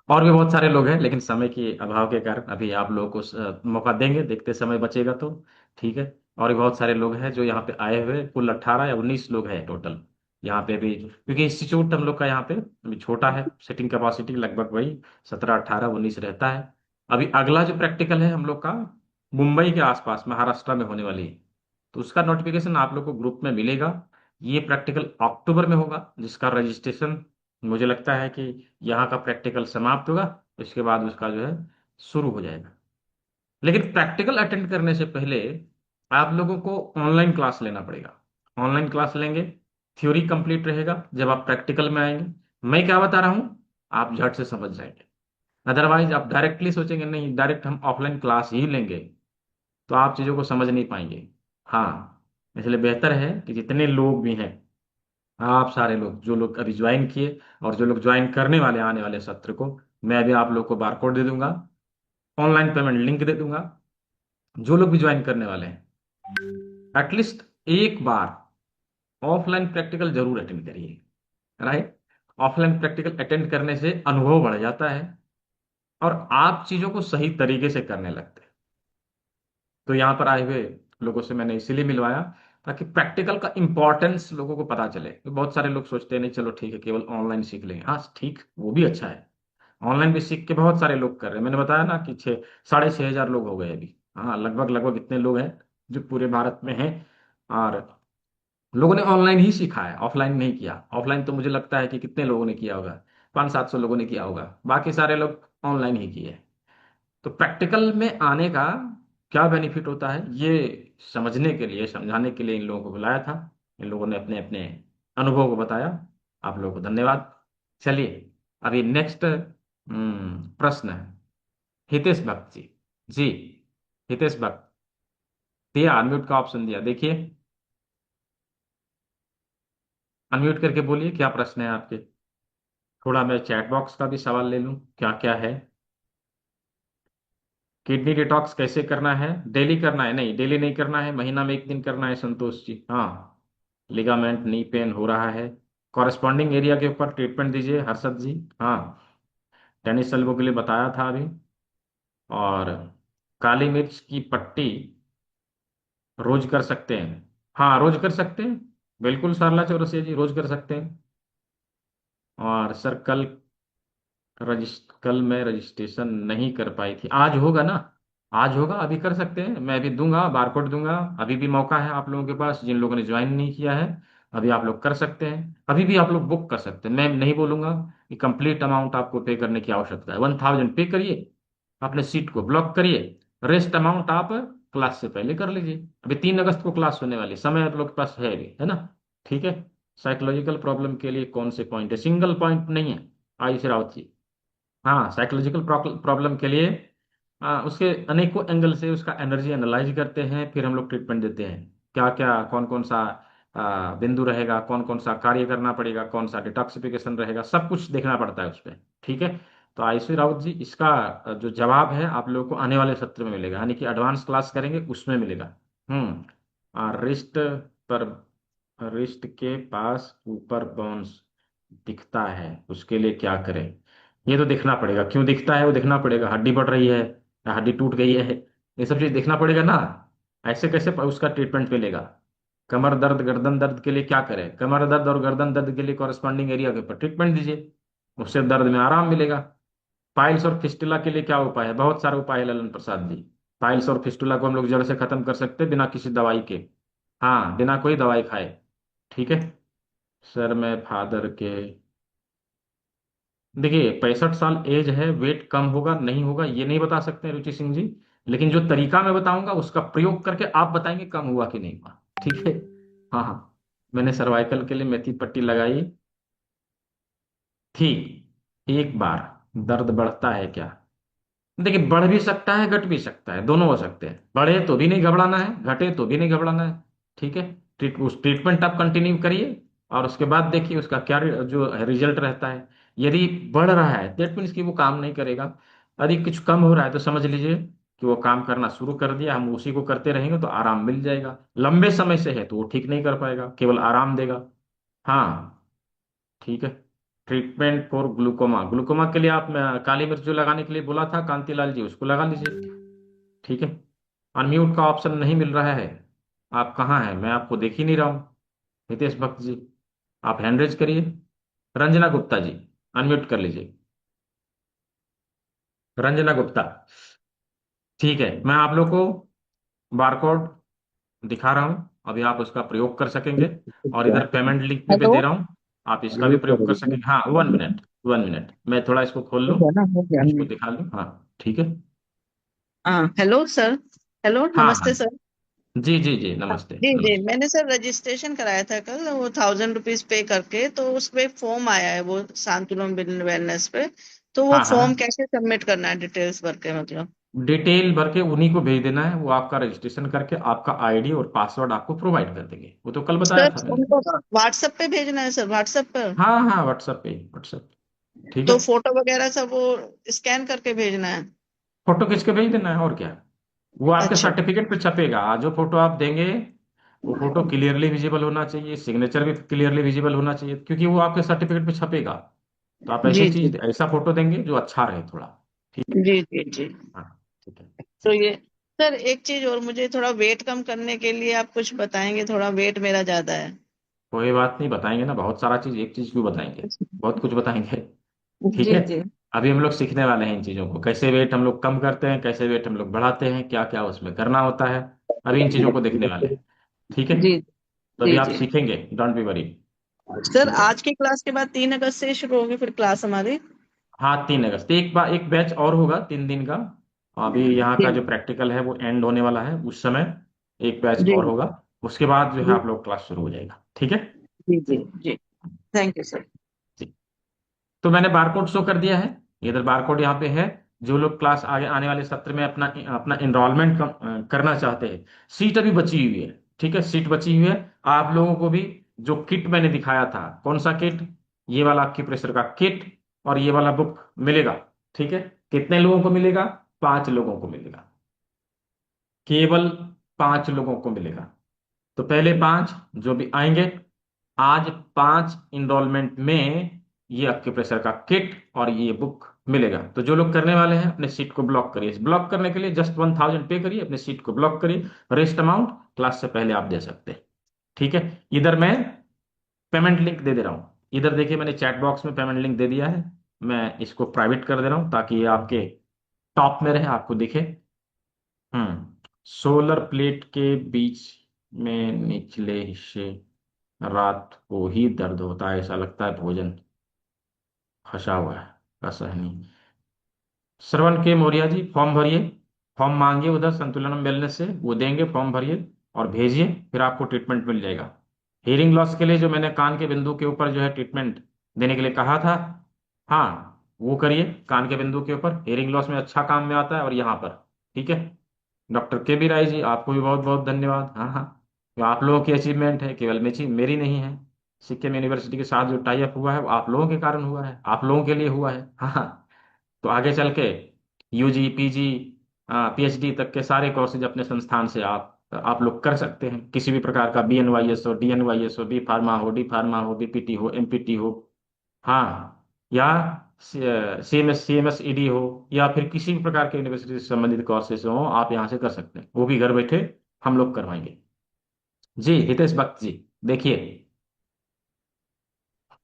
S2: और भी बहुत सारे लोग हैं, लेकिन समय के अभाव के कारण अभी आप लोगों को मौका देंगे, देखते समय बचेगा तो। ठीक है। और भी बहुत सारे लोग हैं जो यहाँ पे आए हुए, कुल 18 या 19 लोग हैं टोटल यहाँ पे अभी, क्योंकि इंस्टीट्यूट हम लोग का यहाँ पे अभी छोटा है, सीटिंग कैपेसिटी लगभग वही 17 18 19 रहता है। अभी अगला जो प्रैक्टिकल है हम लोग का मुंबई के आसपास महाराष्ट्र में होने वाली है, तो उसका नोटिफिकेशन आप लोग को ग्रुप में मिलेगा। ये प्रैक्टिकल अक्टूबर में होगा, जिसका रजिस्ट्रेशन मुझे लगता है कि यहाँ का प्रैक्टिकल समाप्त होगा, इसके बाद उसका जो है शुरू हो जाएगा। लेकिन प्रैक्टिकल अटेंड करने से पहले आप लोगों को ऑनलाइन क्लास लेना पड़ेगा। ऑनलाइन क्लास लेंगे, थ्योरी कंप्लीट रहेगा, जब आप प्रैक्टिकल में आएंगे मैं क्या बता रहा हूँ आप झट से समझ जाएंगे। अदरवाइज आप डायरेक्टली सोचेंगे नहीं डायरेक्ट हम ऑफलाइन क्लास ही लेंगे, तो आप चीज़ों को समझ नहीं पाएंगे। हाँ, इसलिए बेहतर है कि जितने लोग भी हैं, आप सारे लोग जो लोग अभी ज्वाइन किए और जो लोग ज्वाइन करने वाले आने वाले सत्र को, मैं अभी आप लोग को बारकोड दे दूंगा, ऑनलाइन पेमेंट लिंक दे दूंगा। जो लोग भी ज्वाइन करने वाले हैं एटलीस्ट एक बार ऑफलाइन प्रैक्टिकल जरूर अटेंड करिए। राइट। ऑफलाइन प्रैक्टिकल अटेंड करने से अनुभव बढ़ जाता है और आप चीजों को सही तरीके से करने लगते हैं। तो यहाँ पर आए हुए लोगों से मैंने इसीलिए मिलवाया ताकि प्रैक्टिकल का इंपॉर्टेंस लोगों को पता चले। तो बहुत सारे लोग सोचते हैं नहीं चलो ठीक है केवल ऑनलाइन सीख लेंगे, हाँ ठीक वो भी अच्छा है। ऑनलाइन भी सीख के बहुत सारे लोग कर रहे हैं, मैंने बताया ना कि 6 साढ़े 6 हजार लोग हो गए अभी। हाँ, लगभग लगभग इतने लोग हैं जो पूरे भारत में हैं। और लोगों ने ऑनलाइन ही सीखा है, ऑफलाइन नहीं किया। ऑफलाइन तो मुझे लगता है कि कितने लोगों ने किया होगा, 500 700 लोगों ने किया होगा, बाकी सारे लोग ऑनलाइन ही किए। तो प्रैक्टिकल में आने का क्या बेनिफिट होता है ये समझने के लिए, समझाने के लिए इन लोगों को बुलाया था। इन लोगों ने अपने अपने अनुभव को बताया। आप लोगों को धन्यवाद। चलिए अभी नेक्स्ट प्रश्न है हितेश भक्त जी। जी, हितेश भक्त, दिया अनम्यूट का ऑप्शन दिया, देखिए अनम्यूट करके बोलिए क्या प्रश्न है आपके। थोड़ा मैं चैट बॉक्स का भी सवाल ले लूं क्या क्या है। किडनी डिटॉक्स कैसे करना है? डेली करना है? नहीं, डेली नहीं करना है, महीना में 1 दिन करना है संतोष जी। हाँ, लिगामेंट नी पेन हो रहा है, कॉरेस्पॉन्डिंग एरिया के ऊपर ट्रीटमेंट दीजिए हर्षद जी। हाँ, टेनिस एल्बो के लिए बताया था अभी। और काली मिर्च की पट्टी रोज कर सकते हैं? हाँ, रोज कर सकते हैं, बिल्कुल सरला चौरसिया जी, रोज कर सकते हैं। और सर कल मैं रजिस्ट्रेशन नहीं कर पाई थी, आज होगा ना? आज होगा, अभी कर सकते हैं, मैं अभी दूंगा, बारकोड दूंगा। अभी भी मौका है आप लोगों के पास जिन लोगों ने ज्वाइन नहीं किया है, अभी आप लोग कर सकते हैं, अभी भी आप लोग बुक कर सकते हैं। मैं नहीं बोलूंगा कि कंप्लीट अमाउंट आपको पे करने की आवश्यकता है, 1000 पे करिए, अपने सीट को ब्लॉक करिए, रेस्ट अमाउंट आप क्लास से पहले कर लीजिए। अभी 3 अगस्त को क्लास होने वाली, समय आप लोग के पास है अभी, है ना? ठीक है। साइकोलॉजिकल प्रॉब्लम के लिए कौन से पॉइंट है? सिंगल पॉइंट नहीं है, आयुष रावत जी। हाँ, साइकोलॉजिकल प्रॉब्लम के लिए उसके अनेकों एंगल से उसका एनर्जी एनालाइज करते हैं, फिर हम लोग ट्रीटमेंट देते हैं। क्या क्या कौन कौन सा बिंदु रहेगा, कौन कौन सा कार्य करना पड़ेगा, कौन सा डिटॉक्सिफिकेशन रहेगा, सब कुछ देखना पड़ता है उस पर। ठीक है। तो आयुषी राउत जी, इसका जो जवाब है आप लोगों को आने वाले सत्र में मिलेगा, यानी कि एडवांस क्लास करेंगे उसमें मिलेगा। रिस्ट पर, रिस्ट के पास ऊपर बोन्स दिखता है, उसके लिए क्या करें? ये तो देखना पड़ेगा, क्यों दिखता है वो देखना पड़ेगा, हड्डी बढ़ रही है या हड्डी टूट गई है, ये सब चीज देखना पड़ेगा ना। ऐसे कैसे उसका ट्रीटमेंट मिलेगा? कमर दर्द गर्दन दर्द के लिए क्या करें? कमर दर्द और गर्दन दर्द के लिए कॉरेस्पॉन्डिंग एरिया के ऊपर ट्रीटमेंट दीजिए, उससे दर्द में आराम मिलेगा। पाइल्स और फिस्टुला के लिए क्या उपाय है? बहुत सारे उपाय है ललन प्रसाद जी। पाइल्स और फिस्टुला को हम लोग जड़ से खत्म कर सकते हैं बिना किसी दवाई के, हाँ, बिना कोई दवाई खाए। ठीक है सर, मैं फादर के, देखिए 65 साल एज है, वेट कम होगा नहीं होगा ये नहीं बता सकते हैं रुचि सिंह जी, लेकिन जो तरीका मैं बताऊंगा उसका प्रयोग करके आप बताएंगे कम हुआ कि नहीं हुआ। ठीक है, हाँ हाँ, मैंने सर्वाइकल के लिए मेथी पट्टी लगाई थी, एक बार दर्द बढ़ता है क्या? देखिए बढ़ भी सकता है घट भी सकता है, दोनों हो सकते हैं, बढ़े तो भी नहीं घबराना है, घटे तो भी नहीं घबराना है। ठीक है, उस ट्रीटमेंट आप कंटिन्यू करिए और उसके बाद देखिए उसका क्या जो रिजल्ट रहता है। यदि बढ़ रहा है दैट मीन्स कि वो काम नहीं करेगा, यदि कुछ कम हो रहा है तो समझ लीजिए कि वो काम करना शुरू कर दिया, हम उसी को करते रहेंगे तो आराम मिल जाएगा। लंबे समय से है तो वो ठीक नहीं कर पाएगा, केवल आराम देगा। हाँ ठीक है, ट्रीटमेंट फॉर ग्लूकोमा, ग्लूकोमा के लिए आप काली मिर्च जो लगाने के लिए बोला था कांतिलाल जी, उसको लगा लीजिए। ठीक है, अनम्यूट का ऑप्शन नहीं मिल रहा है, आप कहाँ हैं? मैं आपको देख ही नहीं रहा हूँ। हितेश भक्त जी, आप हैंड रेज करिए। रंजना गुप्ता जी, अनम्यूट कर लीजिए। रंजना गुप्ता, ठीक है, मैं आप लोग को बारकोड दिखा रहा हूँ, अभी आप उसका प्रयोग कर सकेंगे, और इधर पेमेंट लिंक भी दे
S8: हेलो
S2: रहा हूँ, आप इसका भी प्रयोग कर सकेंगे। हाँ 1 मिनट, 1 मिनट, मैं थोड़ा इसको खोल लूँ, इसको दिखा लूँ। हाँ ठीक है,
S8: हाँ हेलो सर, हेलो
S2: हाँ हाँ,
S8: नमस्ते सर।
S2: जी जी जी, नमस्ते
S8: जी जी,
S2: नमस्ते।
S8: मैंने सर रजिस्ट्रेशन कराया था कल, वो 1000 रुपीज पे करके, तो उस पे फॉर्म आया है वो शांतुलम वेलनेस पे, तो वो
S2: हाँ
S8: फॉर्म
S2: हाँ,
S8: कैसे सबमिट करना है, डिटेल्स भर के मतलब?
S2: डिटेल भर के उन्हीं को भेज देना है, वो आपका रजिस्ट्रेशन करके आपका आईडी और पासवर्ड आपको प्रोवाइड कर देंगे, वो तो कल बताया
S8: सर
S2: था मैंने।
S8: उनको व्हाट्सएप पे भेजना है सर, व्हाट्सएप पर?
S2: हाँ हाँ, व्हाट्सएप पे, व्हाट्सएप, ठीक है।
S8: तो फोटो वगैरह सब वो स्कैन करके भेजना है?
S2: फोटो खींच के भेज देना है, और क्या, वो आपके
S8: अच्छा
S2: सर्टिफिकेट पे छपेगा, आज जो फोटो आप देंगे वो फोटो क्लियरली विजिबल होना चाहिए, सिग्नेचर भी क्लियरली विजिबल होना चाहिए, क्योंकि वो आपके सर्टिफिकेट पे छपेगा। तो आप ऐसे
S8: जी जी
S2: चीज, ऐसा फोटो देंगे जो अच्छा रहे थोड़ा। ठीक है,
S8: जी जी जी।
S2: हाँ ठीक है।
S8: तो ये सर एक चीज और, मुझे थोड़ा वेट कम करने के लिए आप कुछ बताएंगे, थोड़ा वेट मेरा ज्यादा है।
S2: कोई बात नहीं, बताएंगे ना, बहुत सारा चीज, एक चीज क्यों बताएंगे, बहुत कुछ बताएंगे। ठीक
S8: जी
S2: है,
S8: जी
S2: अभी हम लोग सीखने वाले हैं इन चीजों को, कैसे वेट हम लोग कम करते हैं, कैसे वेट हम लोग बढ़ाते हैं, क्या क्या उसमें करना होता है, अभी इन चीजों को देखने वाले हैं। ठीक है,
S8: जी
S2: तो अभी
S8: जी
S2: आप
S8: जी।
S2: सीखेंगे, डोंट बी वरी।
S8: सर
S2: ठीक है,
S8: आज की क्लास के बाद 3 अगस्त से शुरू होगी फिर क्लास हमारी?
S2: हाँ 3 अगस्त, एक बार एक बैच और होगा 3 दिन का, अभी यहाँ का
S8: जी
S2: जो प्रैक्टिकल है वो एंड होने वाला है, उस समय एक बैच
S8: जी
S2: और होगा, उसके बाद जो है
S8: जी
S2: आप लोग क्लास शुरू हो जाएगा। ठीक है
S8: जी जी जी। Thank you sir.
S2: जी, तो मैंने बारकोड शो कर दिया है, इधर बारकोड यहाँ पे है। जो लोग क्लास आगे आने वाले सत्र में अपना अपना एनरोलमेंट करना चाहते हैं, सीट अभी बची हुई है। ठीक है, सीट बची हुई है, आप लोगों को भी जो किट मैंने दिखाया था, कौन सा किट, ये वाला एक्यूप्रेशर का किट और ये वाला बुक मिलेगा। ठीक है, कितने लोगों को मिलेगा? 5 लोगों को मिलेगा, केवल 5 लोगों को मिलेगा। तो पहले 5 जो भी आएंगे, आज 5 इनरोलमेंट में ये एक्यूप्रेशर का किट और ये बुक मिलेगा। तो जो लोग करने वाले हैं अपने सीट को ब्लॉक करिए, ब्लॉक करने के लिए जस्ट 1000 पे करिए, अपने सीट को ब्लॉक करिए, रेस्ट अमाउंट क्लास से पहले आप दे सकते हैं। ठीक है, इधर मैं पेमेंट लिंक दे दे रहा हूँ, इधर देखिए मैंने चैट बॉक्स में पेमेंट लिंक दे दिया है, मैं इसको प्राइवेट कर दे रहा हूँ ताकि ये आपके टॉप में रहे, आपको दिखे। सोलर प्लेट के बीच में निचले हिस्से, रात को ही दर्द होता है, ऐसा लगता है भोजन फंसा हुआ है, असहनीय। श्रवण के मौर्य जी, फॉर्म भरिए, फॉर्म मांगिए उधर संतुलनम वेलनेस से, वो देंगे, फॉर्म भरिए और भेजिए, फिर आपको ट्रीटमेंट मिल जाएगा। हियरिंग लॉस के लिए जो मैंने कान के बिंदु के ऊपर जो है ट्रीटमेंट देने के लिए कहा था, हाँ वो करिए, कान के बिंदु के ऊपर हियरिंग लॉस में अच्छा काम में आता है, और यहाँ पर। ठीक है, डॉक्टर के बी राय जी, आपको भी बहुत बहुत धन्यवाद। हाँ हाँ, ये आप लोगों की अचीवमेंट है, केवल मेरी नहीं है। सिक्किम यूनिवर्सिटी के साथ जो टाई अप हुआ है वो आप लोगों के कारण हुआ है, आप लोगों के लिए हुआ है। हाँ हाँ, तो आगे चल के यूजी पीजी पीएचडी तक के सारे कोर्सेज अपने संस्थान से आप लोग कर सकते हैं। किसी भी प्रकार का बीएनवाईएस हो, डीएनवाईएस हो, बी फार्मा हो, डी फार्मा हो, बीपीटी हो, एमपीटी हो, हाँ, या सीएमएस ईडी हो, या फिर किसी भी प्रकार के यूनिवर्सिटी से संबंधित कोर्सेज हो, आप यहाँ से कर सकते हैं। वो भी घर बैठे हम लोग करवाएंगे। जी हितेश भक्त जी, देखिए।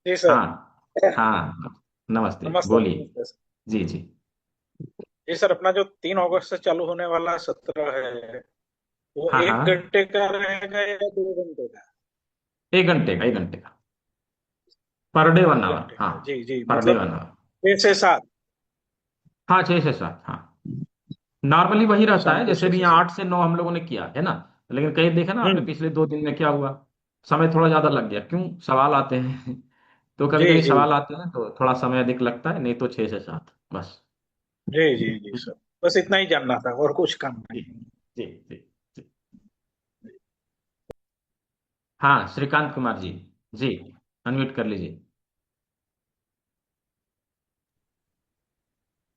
S18: जी सर।
S2: हाँ हाँ, नमस्ते,
S18: नमस्ते
S2: बोलिए।
S18: नमस्ते सर।
S2: जी जी।
S18: जी सर, अपना जो 3 अगस्त से चालू होने वाला सत्र है वो
S2: हाँ
S18: 1 घंटे का रहेगा या 2 घंटे का?
S2: 1 घंटे का, 1 घंटे का, पर डे 1 आवर।
S18: 1 घंटे
S2: हाँ,
S18: का, जी जी,
S2: पर डे
S18: मतलब
S2: 1 आवर।
S18: 6 से 7।
S2: हाँ, 6 से 7, हाँ। नॉर्मली वही रहता
S18: शाम
S2: है,
S18: को
S2: जैसे
S18: 6
S2: भी
S18: से
S2: यहाँ
S18: 7।
S2: 8 से 9 हम लोगों ने किया है ना। लेकिन कहीं देखा ना आपने
S18: हम्म।
S2: पिछले 2 दिन में क्या हुआ, समय थोड़ा ज्यादा लग गया। क्यों? सवाल आते हैं तो कभी
S18: जी
S2: कभी
S18: जी
S2: सवाल आते हैं तो थोड़ा समय अधिक लगता है, नहीं तो 6 से 7 बस।
S18: जी जी जी सर, बस इतना ही जानना था और कुछ काम
S2: जी
S18: नहीं।
S2: जी जी जी। हाँ, श्रीकांत कुमार जी, जी अनम्यूट कर लीजिए।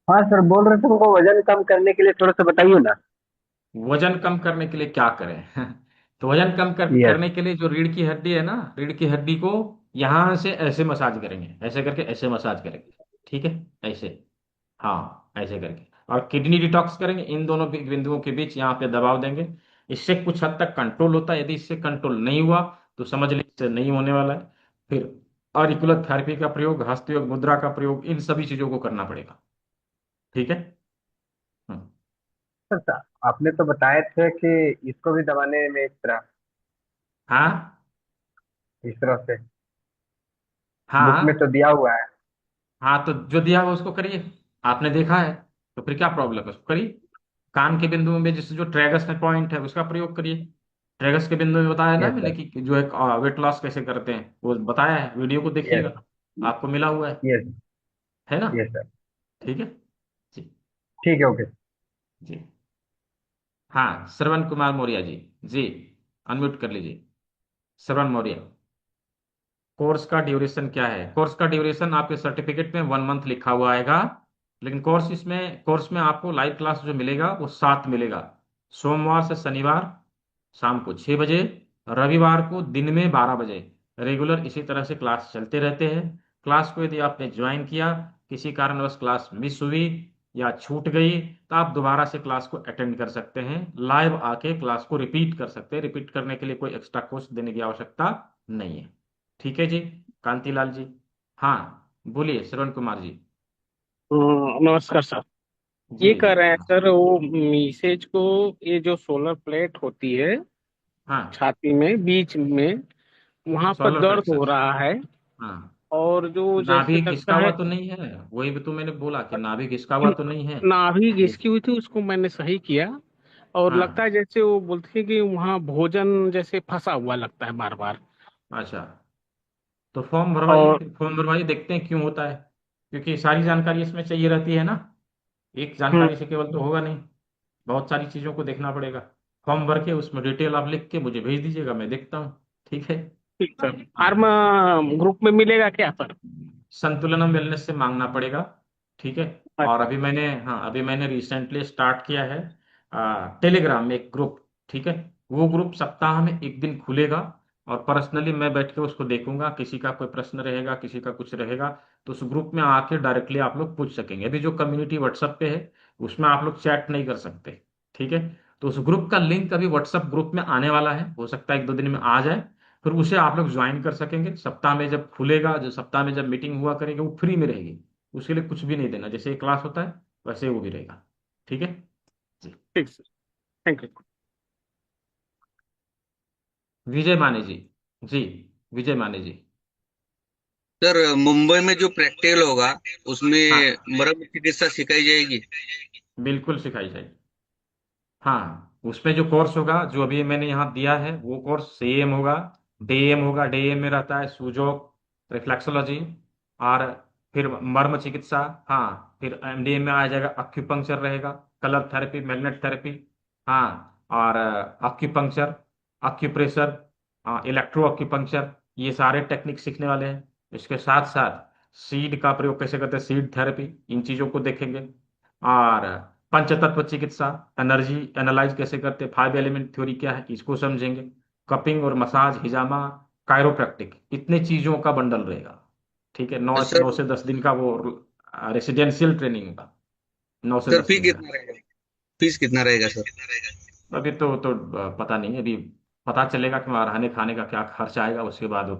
S12: हाँ सर, बोल रहे थे हमको वजन कम करने के लिए थोड़ा सा बताइए ना।
S2: वजन कम करने के लिए क्या करें? तो वजन कम
S12: यस।
S2: करने के लिए जो रीढ़ की हड्डी है ना, रीढ़ की हड्डी को यहां से ऐसे मसाज करेंगे, ऐसे करके ऐसे मसाज करेंगे, ठीक है, ऐसे। हाँ, ऐसे करके। और किडनी डिटॉक्स करेंगे, इन दोनों बिंदुओं के बीच यहाँ पे दबाव देंगे। इससे कुछ हद तक कंट्रोल होता है। यदि इससे कंट्रोल नहीं हुआ तो समझ लीजिए इससे नहीं होने वाला है। फिर ऑरिकुलर थेरेपी का प्रयोग, हस्तयोग मुद्रा का प्रयोग, इन सभी चीजों को करना पड़ेगा, ठीक है। हम्म।
S12: सर आपने तो बताए थे कि इसको भी दबाने में
S2: हाँ
S12: इस तरह से बुक में
S2: हाँ
S12: तो दिया हुआ है।
S2: हाँ, तो जो दिया हुआ उसको करिए। आपने देखा है तो फिर क्या प्रॉब्लम है, उसको करिए। कान के बिंदु में जैसे जो ट्रेगस में पॉइंट है उसका प्रयोग करिए। ट्रेगस के बिंदु में बताया ना
S12: यस
S2: मैंने
S12: सर।
S2: कि जो एक वेट लॉस कैसे करते हैं, वो बताया है, वीडियो को
S12: यस।
S2: देखिएगा, आपको मिला हुआ
S12: यस।
S2: है ना।
S12: Yes sir.
S2: ठीक है जी।
S12: ठीक है, ओके।
S2: जी हाँ, श्रवण कुमार मौर्य जी, जी अनम्यूट कर लीजिए। श्रवण मौर्य, कोर्स का ड्यूरेशन क्या है? कोर्स का ड्यूरेशन आपके सर्टिफिकेट में 1 मंथ लिखा हुआ आएगा। लेकिन कोर्स में आपको लाइव क्लास जो मिलेगा वो 7 मिलेगा। सोमवार से शनिवार शाम को 6 बजे, रविवार को दिन में 12 बजे। रेगुलर इसी तरह से क्लास चलते रहते हैं। क्लास को यदि आपने ज्वाइन किया, किसी कारणवश क्लास मिस हुई या छूट गई, तो आप दोबारा से क्लास को अटेंड कर सकते हैं। लाइव आके क्लास को रिपीट कर सकते हैं। रिपीट करने के लिए कोई एक्स्ट्रा कॉस्ट देने की आवश्यकता नहीं है, ठीक है जी। कांतिलाल जी, हाँ बोलिए श्रवण कुमार जी।
S19: नमस्कार सर।
S2: जी
S19: ये
S2: जी।
S19: कह रहे हैं सर, वो मिसेज को ये जो सोलर प्लेट होती है
S2: हाँ,
S19: छाती में बीच में, वहां पर
S2: सोलर
S19: दर्द
S2: प्लेक्सस।
S19: हो रहा है।
S2: हाँ,
S19: और जो जैसे
S2: नाभि
S19: लगता
S2: घिसका हुआ
S19: है
S2: तो नहीं है? वही भी तो मैंने बोला कि नाभि घिसका हुआ तो नहीं है।
S19: नाभि
S2: जी
S19: घिसकी हुई थी, उसको मैंने सही किया। और लगता
S2: हाँ,
S19: है जैसे वो बोलती है कि वहां भोजन जैसे फंसा हुआ लगता है बार बार।
S2: अच्छा, तो फॉर्म भरवाइए,
S19: और
S2: फिर फॉर्म भरवाइए, देखते हैं क्यों होता है। क्योंकि सारी जानकारी इसमें चाहिए रहती है ना, एक
S19: हम्म,
S2: जानकारी से केवल तो होगा नहीं, बहुत सारी चीज़ों को देखना पड़ेगा। फॉर्म भर के उसमें डिटेल आप लिख के मुझे भेज दीजिएगा, मैं देखता हूँ, ठीक है।
S19: ठीक सर।
S2: हाँ,
S19: फार्मा ग्रुप में मिलेगा क्या सर?
S2: संतुलनम वेलनेस से मांगना पड़ेगा, ठीक है। और
S19: अच्छा।
S2: अभी मैंने रिसेंटली स्टार्ट किया है टेलीग्राम में एक ग्रुप, ठीक है। वो ग्रुप सप्ताह में एक दिन खुलेगा, और पर्सनली मैं बैठ के उसको देखूंगा। किसी का कोई प्रश्न रहेगा, किसी का कुछ रहेगा, तो उस ग्रुप में आके डायरेक्टली आप लोग पूछ सकेंगे। अभी जो कम्युनिटी व्हाट्सएप पे है उसमें आप लोग चैट नहीं कर सकते, ठीक है। तो उस ग्रुप का लिंक अभी व्हाट्सएप ग्रुप में आने वाला है, हो सकता है 1-2 दिन में आ जाए। फिर उसे आप लोग ज्वाइन कर सकेंगे। सप्ताह में जब खुलेगा, जो सप्ताह में जब मीटिंग हुआ करेंगे वो फ्री में रहेगी। उसके लिए कुछ भी नहीं देना, जैसे क्लास होता है वैसे वो भी रहेगा, ठीक है जी।
S19: ठीक सर, थैंक यू।
S2: विजय माने जी, जी विजय माने जी।
S20: सर, मुंबई में जो प्रैक्टिकल होगा उसमें
S2: हाँ,
S20: मर्म चिकित्सा सिखाई जाएगी।
S2: बिल्कुल सिखाई जाएगी। हाँ, उसमें जो कोर्स होगा जो अभी मैंने यहाँ दिया है वो कोर्स सेम होगा। डीएम होगा, डीएम में रहता है सूजोक, रिफ्लेक्सोलॉजी, और फिर मर्म चिकित्सा। हाँ, फिर एमडीएम में आ जाएगा अक्यूपंक्चर रहेगा, कलर थेरेपी, मैग्नेट थेरेपी। हाँ, और अक्यूपंक्चर, अक्यूप्रेशर, इलेक्ट्रो अक्यूपंक्चर, ये सारे टेक्निक सीखने वाले हैं। इसके साथ साथ सीड का प्रयोग कैसे करते हैं, सीड थेरेपी, इन चीजों को देखेंगे। और पंचतत्व चिकित्सा, एनर्जी एनालाइज कैसे करते हैं, 5 एलिमेंट थ्योरी क्या है इसको समझेंगे। कपिंग और मसाज, हिजामा, कायरोप्रैक्टिक, इतने चीजों का बंडल रहेगा। ठीक है, नौ
S20: सर
S2: 9 से 10 दिन का वो रेसिडेंशियल ट्रेनिंग होगा, 9 से 10
S20: फी
S2: दिन का।
S20: कितना रहेगा, फीस कितना रहेगा सर?
S2: अभी तो पता नहीं है, अभी पता चलेगा कि वहाँ रहने खाने का क्या खर्च आएगा, उसके बाद वो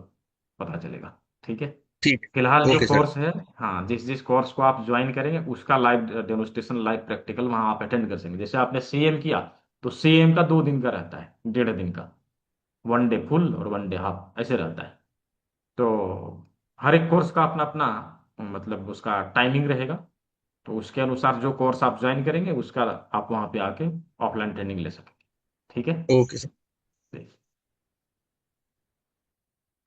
S2: पता चलेगा। ठीक है,
S20: ठीक
S2: फिलहाल
S20: है,
S2: जो
S20: ओके सर।
S2: कोर्स है, हाँ, जिस जिस कोर्स को आप ज्वाइन करेंगे उसका लाइव डेमोन्स्ट्रेशन, लाइव प्रैक्टिकल वहाँ आप अटेंड कर सकेंगे। जैसे आपने सीएम किया तो सीएम का 2 दिन का रहता है, 1.5 दिन का, 1 डे फुल और 1 डे हाफ, ऐसे रहता है। तो हर एक कोर्स का अपना अपना मतलब उसका टाइमिंग रहेगा। तो उसके अनुसार जो कोर्स आप ज्वाइन करेंगे उसका आप वहाँ पे आके ऑफलाइन ट्रेनिंग ले सकेंगे। ठीक है।
S20: Okay sir.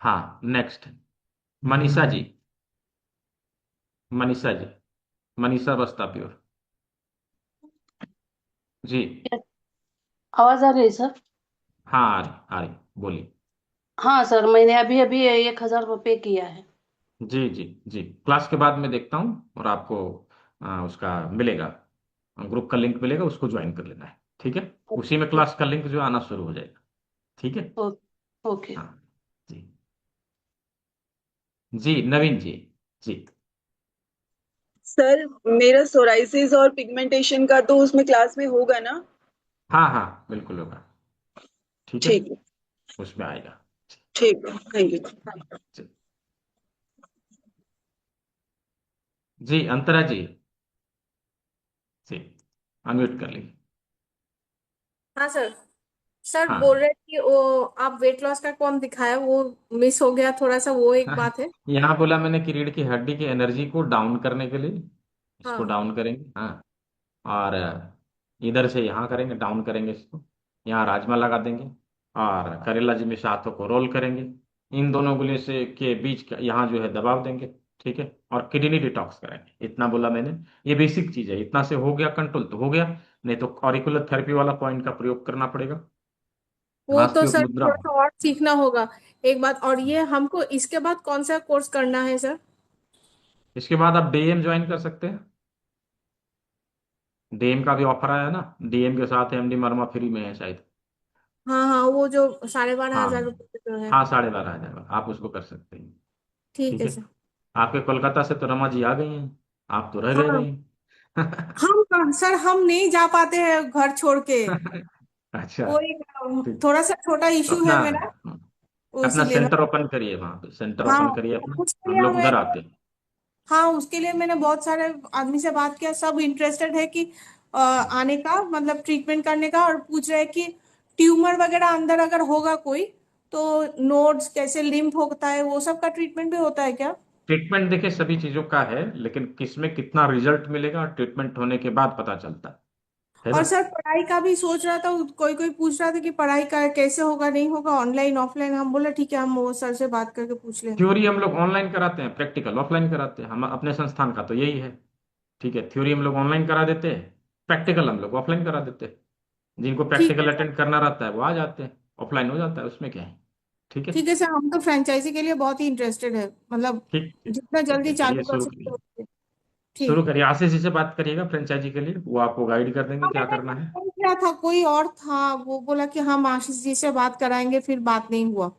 S2: हाँ, नेक्स्ट मनीषा जी, मनीषा जी, मनीषा बस्ताप्योर जी।
S21: आवाज आ रही है सर?
S2: हाँ, आ रही, बोलिए।
S21: हाँ सर, मैंने अभी अभी 1,000 रुपये पे किया है।
S2: जी जी जी, क्लास के बाद मैं देखता हूँ और आपको उसका मिलेगा, ग्रुप का लिंक मिलेगा, उसको ज्वाइन कर लेना है। ठीक है, उसी में क्लास का लिंक जो आना शुरू हो जाएगा। ठीक है।
S21: ओके।
S2: हाँ जी जी, नवीन जी जी।
S5: सर मेरा सोराइसिस और पिगमेंटेशन का तो उसमें क्लास में होगा ना?
S2: हाँ हाँ, बिल्कुल होगा। ठीक है,
S5: ठीक है,
S2: उसमें आएगा।
S5: ठीक है, थैंक यू।
S2: जी जी, अंतरा जी जी, अनम्यूट कर लीजिए।
S22: हाँ सर। सर
S2: हाँ
S22: बोल रहे कि वो आप वेट लॉस का कौन दिखाया, वो मिस हो गया थोड़ा सा, वो एक
S2: हाँ,
S22: बात है।
S2: यहाँ बोला मैंने कि रीढ़ की हड्डी की एनर्जी को डाउन करने के लिए, इसको
S22: हाँ।
S2: डाउन करेंगे। हाँ, और इधर से यहाँ करेंगे, डाउन करेंगे इसको, यहाँ राजमा लगा देंगे, और करेला जी में से हाथों को रोल करेंगे, इन दोनों गोलियों से के बीच का यहाँ जो है दबाव देंगे। ठीक है, और किडनी डिटॉक्स करेंगे, इतना बोला मैंने। ये बेसिक चीज है, इतना से हो गया कंट्रोल तो हो गया, नहीं तो ऑरिकुलर थेरेपी वाला पॉइंट का प्रयोग करना पड़ेगा।
S22: वो तो
S2: मांसपेशियों
S22: सर
S2: मुद्रा।
S22: थोड़ा सा और सीखना होगा। एक बात और, ये हमको इसके बाद कौन सा कोर्स करना है सर?
S2: इसके बाद आप डीएम ज्वाइन कर सकते हैं, डीएम का भी ऑफर आया है ना, डीएम के साथ एमडी वर्मा फ्री में है शायद।
S22: हाँ हाँ, वो जो 12,500 रुपये जो है।
S2: हाँ, 12,500 आप उसको कर सकते हैं।
S22: ठीक
S2: ठीक
S22: है
S2: है,
S22: सर।
S2: आपके कोलकाता से तो रमा जी आ गई हैं, आप तो रह गए
S22: हाँ,
S2: नहीं।
S22: सर हम नहीं जा पाते हैं घर छोड़ के।
S2: अच्छा,
S22: वो एक
S2: ठीक।
S22: थोड़ा सा छोटा
S2: तो
S22: इशू
S2: अपना
S22: है मेरा, वो
S2: अपना
S22: इसीलिए मैं।
S2: सेंटर ओपन करिए, वहां पे सेंटर
S22: हाँ,
S2: ओपन करिए अपना,
S22: उसके
S2: हम
S22: लिए
S2: लोग
S22: हमें।
S2: उधर आते हैं।
S22: हाँ, उसके लिए मैंने बहुत सारे आदमी से बात किया, सब इंटरेस्टेड है कि आने का, मतलब ट्रीटमेंट करने का, और पूछ रहे हैं कि ट्यूमर वगैरह अंदर अगर होगा कोई, तो नोड्स कैसे लिम्फ होता है, वो सब का ट्रीटमेंट भी होता है क्या?
S2: ट्रीटमेंट देखिए सभी चीजों का है, लेकिन किसमें कितना रिजल्ट मिलेगा ट्रीटमेंट होने के बाद पता चलता है
S22: और
S2: ना।
S22: सर पढ़ाई का भी सोच रहा था, कोई कोई पूछ रहा था कि पढ़ाई का कैसे होगा, नहीं होगा, ऑनलाइन ऑफलाइन। हम बोले ठीक है, हम वो सर से बात करके पूछ लेंगे।
S2: थ्योरी हम लोग ऑनलाइन कराते हैं, प्रैक्टिकल ऑफलाइन कराते हैं, हम अपने संस्थान का तो यही है। ठीक है, थ्योरी हम लोग ऑनलाइन करा देते हैं, प्रैक्टिकल हम लोग ऑफलाइन करा देते हैं। जिनको
S22: ठीक है
S2: प्रैक्टिकल
S22: सर।
S2: अटेंड करना रहता है वो आ जाते हैं, ऑफलाइन हो जाता है, उसमें क्या है। ठीक है,
S22: ठीक है सर, हम तो फ्रेंचाइजी के लिए बहुत ही इंटरेस्टेड है, मतलब
S2: ठीक ठीक
S22: जितना
S2: ठीक
S22: जल्दी
S2: है, चलिए
S22: चालू कर
S2: शुरू
S22: सकते
S2: करिए,
S22: हो।
S2: शुरू
S22: ठीक।
S2: करिए। आशीष जी से बात करिएगा फ्रेंचाइजी के लिए, वो आपको गाइड कर देंगे
S22: हाँ,
S2: क्या
S22: मैंने
S2: करना है।
S22: फोन किया था, कोई और था, वो बोला कि हम आशीष जी से बात कराएंगे, फिर बात नहीं हुआ।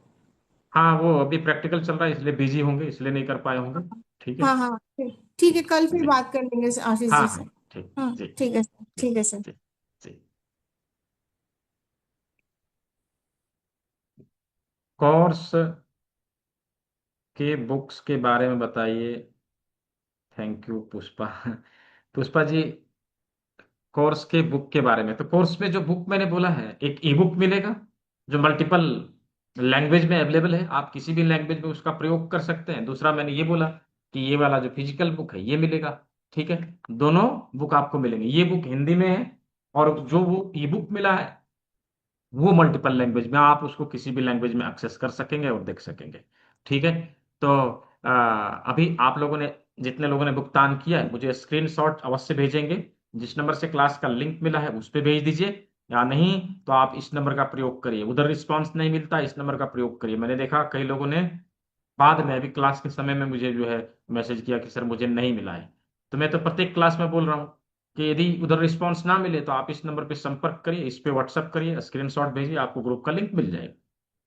S2: हाँ, वो अभी प्रैक्टिकल चल रहा है इसलिए बिजी होंगे, इसलिए नहीं कर पाए होंगे। ठीक है,
S22: हाँ हाँ, ठीक ठीक है,
S2: ठीक
S22: कल फिर
S2: जी,
S22: बात कर लेंगे आशीष
S2: हाँ
S22: जी से।
S2: हाँ, ठीक
S22: हाँ
S2: जी
S22: ठीक है सर,
S2: जी
S22: ठीक है सर।
S2: जी जी। कोर्स के बुक्स के बारे में बताइए। Thank you Pushpa. Pushpa ji, course के बुक के बारे में, तो कोर्स में जो बुक मैंने बोला है, एक ई बुक मिलेगा जो मल्टीपल लैंग्वेज में अवेलेबल है, आप किसी भी लैंग्वेज में उसका प्रयोग कर सकते हैं। दूसरा मैंने ये बोला कि ये वाला जो फिजिकल बुक है ये मिलेगा। ठीक है, दोनों बुक आपको मिलेंगे, ये बुक हिंदी में है, और जो वो ई बुक मिला है वो मल्टीपल लैंग्वेज में, आप उसको किसी भी लैंग्वेज में एक्सेस कर सकेंगे और देख सकेंगे। ठीक है, तो अभी आप लोगों ने, जितने लोगों ने भुगतान किया है, मुझे स्क्रीनशॉट अवश्य भेजेंगे। जिस नंबर से क्लास का लिंक मिला है उस पर भेज दीजिए, या नहीं तो आप इस नंबर का प्रयोग करिए, उधर रिस्पांस नहीं मिलता, इस नंबर का प्रयोग करिए। मैंने देखा कई लोगों ने बाद में अभी क्लास के समय में मुझे जो है मैसेज किया कि सर मुझे नहीं मिला है। तो मैं तो प्रत्येक क्लास में बोल रहा हूँ कि यदि उधर रिस्पांस ना मिले तो आप इस नंबर पे संपर्क करिए, इस पे व्हाट्सअप करिए, स्क्रीनशॉट भेजिए, आपको ग्रुप का लिंक मिल जाएगा।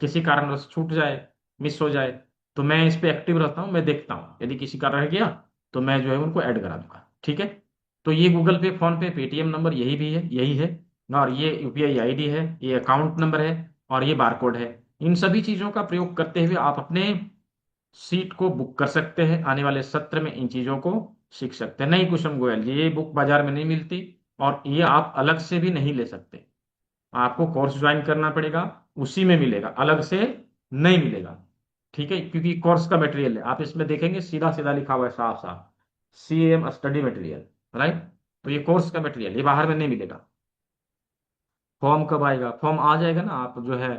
S2: किसी कारणवश छूट जाए, मिस हो जाए, तो मैं इस पे एक्टिव रहता हूँ, मैं देखता हूँ, यदि किसी का रह गया तो मैं जो है उनको ऐड करा दूंगा। ठीक है। तो ये गूगल पे, फोन पे, पेटीएम नंबर यही भी है, यही है। और ये यूपीआई आईडी है, ये अकाउंट नंबर है, और ये बारकोड है। इन सभी चीजों का प्रयोग करते हुए आप अपने सीट को बुक कर सकते हैं, आने वाले सत्र में इन चीजों को सीख सकते हैं। नहीं कुसुम गोयल जी, ये बुक बाजार में नहीं मिलती, और ये आप अलग से भी नहीं ले सकते। आपको कोर्स ज्वाइन करना पड़ेगा, उसी में मिलेगा, अलग से नहीं मिलेगा। ठीक है, क्योंकि कोर्स का मटेरियल है। आप इसमें देखेंगे सीधा सीधा लिखा हुआ है, साफ साफ, CAM स्टडी मटेरियल। राइट। तो ये कोर्स का मटेरियल, ये बाहर में नहीं मिलेगा। फॉर्म कब आएगा? फॉर्म आ जाएगा ना, आप जो है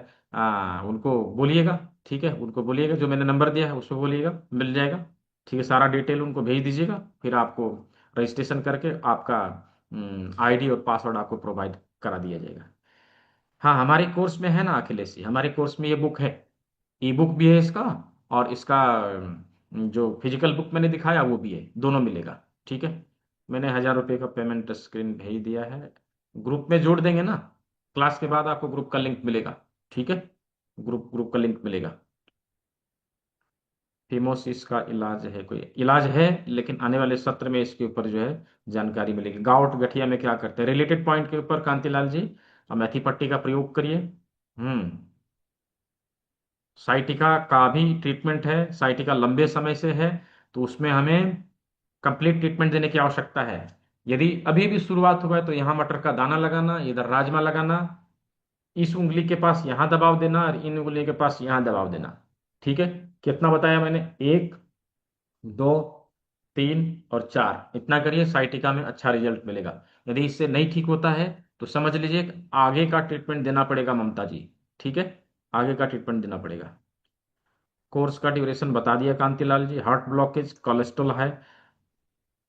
S2: उनको बोलिएगा। ठीक है, उनको बोलिएगा, जो मैंने नंबर दिया है उसको बोलिएगा, मिल जाएगा। ठीक है, सारा डिटेल उनको भेज दीजिएगा, फिर आपको रजिस्ट्रेशन करके आपका आईडी और पासवर्ड आपको प्रोवाइड करा दिया जाएगा। हाँ, हमारे कोर्स में है ना अखिलेश जी, हमारे कोर्स में ये बुक है, ई बुक भी है इसका, और इसका जो फिजिकल बुक मैंने दिखाया वो भी है, दोनों मिलेगा। ठीक है। मैंने 1,000 रुपये का पेमेंट स्क्रीन भेज दिया है। ग्रुप में जोड़ देंगे ना, क्लास के बाद आपको ग्रुप का लिंक मिलेगा। ठीक है, ग्रुप ग्रुप का लिंक मिलेगा। फिमोसिस का इलाज है? कोई इलाज है, लेकिन आने वाले सत्र में इसके ऊपर जो है जानकारी मिलेगी। गाउट गठिया में क्या करते हैं, रिलेटेड पॉइंट के ऊपर कांतिलाल जी मेथी पट्टी का प्रयोग करिए। साइटिका का भी ट्रीटमेंट है, साइटिका लंबे समय से है, तो उसमें हमें कंप्लीट ट्रीटमेंट देने की आवश्यकता है। यदि अभी भी शुरुआत हुआ है तो यहाँ मटर का दाना लगाना, इधर राजमा लगाना, इस उंगली के पास यहाँ दबाव देना, और इन उंगली के पास यहाँ दबाव देना। ठीक है। कितना बताया मैंने? 1, 2, 3 और 4, इतना करिए, साइटिका में अच्छा रिजल्ट मिलेगा। यदि इससे नहीं ठीक होता है तो समझ लीजिए कि आगे का ट्रीटमेंट देना पड़ेगा ममता जी। ठीक है, आगे का ट्रीटमेंट देना पड़ेगा। कोर्स का ड्यूरेशन बता दिया कांतिलाल जी। हार्ट ब्लॉकेज, कोलेस्ट्रॉल है,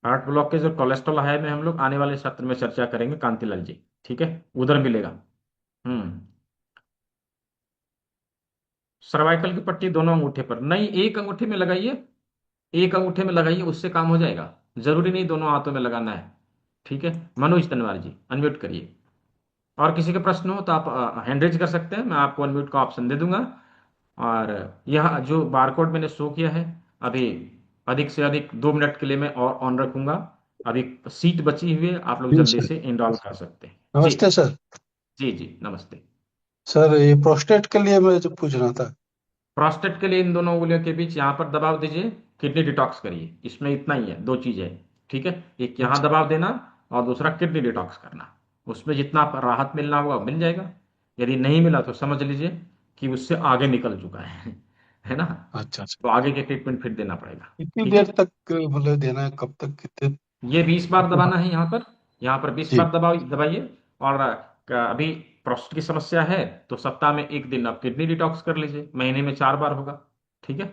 S2: हार्ट ब्लॉकेज और कोलेस्ट्रॉल है में हम लोग आने वाले सत्र में चर्चा करेंगे कांतिलाल जी। ठीक है, उधर मिलेगा। हम्म सर्वाइकल की पट्टी दोनों अंगूठे पर नहीं, एक अंगूठे में लगाइए, एक अंगूठे में लगाइए, उससे काम हो जाएगा। जरूरी नहीं दोनों हाथों में लगाना है। ठीक है। मनोज तनवार जी अनम्यूट करिए। और किसी के प्रश्न हो तो आप हैंड रेज कर सकते हैं, मैं आपको अनम्यूट का ऑप्शन दे दूंगा। और यह जो बारकोड मैंने शो किया है, अभी अधिक से अधिक 2 मिनट के लिए मैं और ऑन रखूंगा। अभी सीट बची हुई है, आप लोग
S1: जी
S2: जल्दी
S1: सर।
S2: से इनरोल कर सकते हैं। जी
S1: नमस्ते सर।
S2: जी जी, नमस्ते।
S1: सर ये प्रोस्टेट के लिए मुझे पूछना था।
S2: प्रोस्टेट के लिए इन दोनों उंगलियों के बीच यहाँ पर दबाव दीजिए, किडनी डिटॉक्स करिए। इसमें इतना ही है, 2 चीज है। ठीक है, एक यहाँ
S1: अच्छा।
S2: दबाव देना, और दूसरा किडनी डिटॉक्स करना। उसमें जितना राहत मिलना होगा मिल जाएगा। यदि नहीं मिला तो समझ लीजिए कि उससे आगे निकल चुका है है ना।
S1: अच्छा अच्छा।
S2: तो आगे के ट्रीटमेंट फिर देना पड़ेगा।
S1: कितनी
S2: ठीक है,
S1: देर तक मतलब देना है, कब तक, कितने?
S2: ये 20 बार दबाना है यहाँ पर, यहाँ पर 20 बार
S1: जी।
S2: दबाइए। और अभी प्रोस्टेट की समस्या है तो सप्ताह में 1 दिन आप किडनी डिटॉक्स कर लीजिए, महीने में 4 बार होगा। ठीक है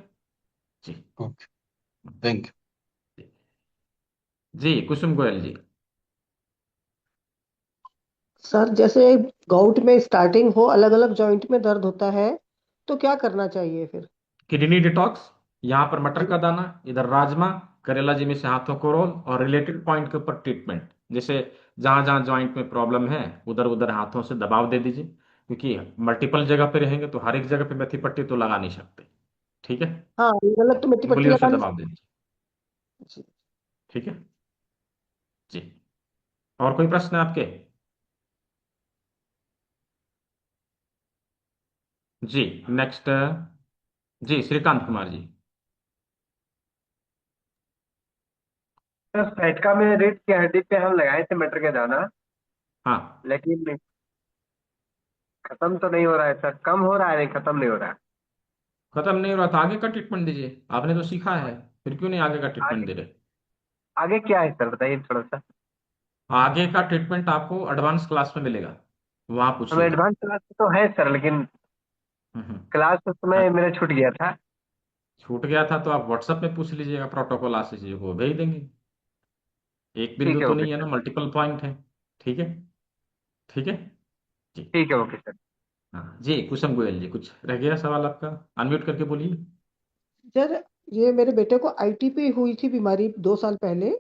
S2: जी।
S1: Okay, thank you.
S2: जी कुसुम गोयल जी।
S3: सर जैसे गाउट में स्टार्टिंग हो, अलग अलग जॉइंट में दर्द होता है, तो क्या करना चाहिए फिर?
S2: किडनी डिटॉक्स, यहाँ पर मटर
S3: जी।
S2: का दाना, इधर राजमा, करेला जी में से हाथों को रोल, और रिलेटेड पॉइंट के ऊपर ट्रीटमेंट। जैसे जहां जहां जॉइंट में प्रॉब्लम है उधर उधर हाथों से दबाव दे दीजिए, क्योंकि मल्टीपल जगह पे रहेंगे तो हर एक जगह पे मेथी पट्टी तो लगा नहीं सकते। ठीक है,
S3: हाँ, मतलब तो मिट्टी पट्टी
S2: उंगलियों से
S3: लगा नहीं
S2: दबाव दे
S3: सकते।
S2: दीजिए। ठीक है जी। और कोई प्रश्न है आपके? जी नेक्स्ट, जी श्रीकांत कुमार जी।
S12: सर पैटका में रीढ़ की हड्डी पे हम लगाए थे मटर का दाना,
S2: हाँ,
S12: लेकिन खत्म तो नहीं हो रहा है सर, कम हो रहा है, नहीं खत्म नहीं हो रहा है।
S2: खत्म नहीं हो रहा था, आगे का ट्रीटमेंट दीजिए, आपने तो सीखा है, फिर क्यों नहीं आगे का ट्रीटमेंट
S12: आगे
S2: दे रहे?
S12: आगे क्या है सर, बताइए थोड़ा सा।
S2: आगे का ट्रीटमेंट आपको एडवांस क्लास में मिलेगा, वहां
S12: हमें
S2: पूछिएगा।
S12: एडवांस क्लास तो है सर, लेकिन
S2: हम्म।
S12: क्लास उस समय
S2: हाँ,
S12: मेरा छूट गया था।
S2: छूट गया था तो आप व्हाट्सएप में पूछ लीजिएगा, प्रोटोकॉल आशीष जी को भेज देंगे। एक बिंदु
S12: ठीक है,
S2: तो
S12: ओके
S2: नहीं है ना,
S12: सर।
S2: मल्टीपल पॉइंट है। ठीक है। ठीक है जी।
S12: ठीक है, ओके सर।
S2: हाँ जी, कुसुम गोयल जी कुछ रह गया सवाल आपका? अनम्यूट करके बोलिए।
S3: सर ये मेरे बेटे को आईटीपी हुई थी बीमारी 2 साल पहले,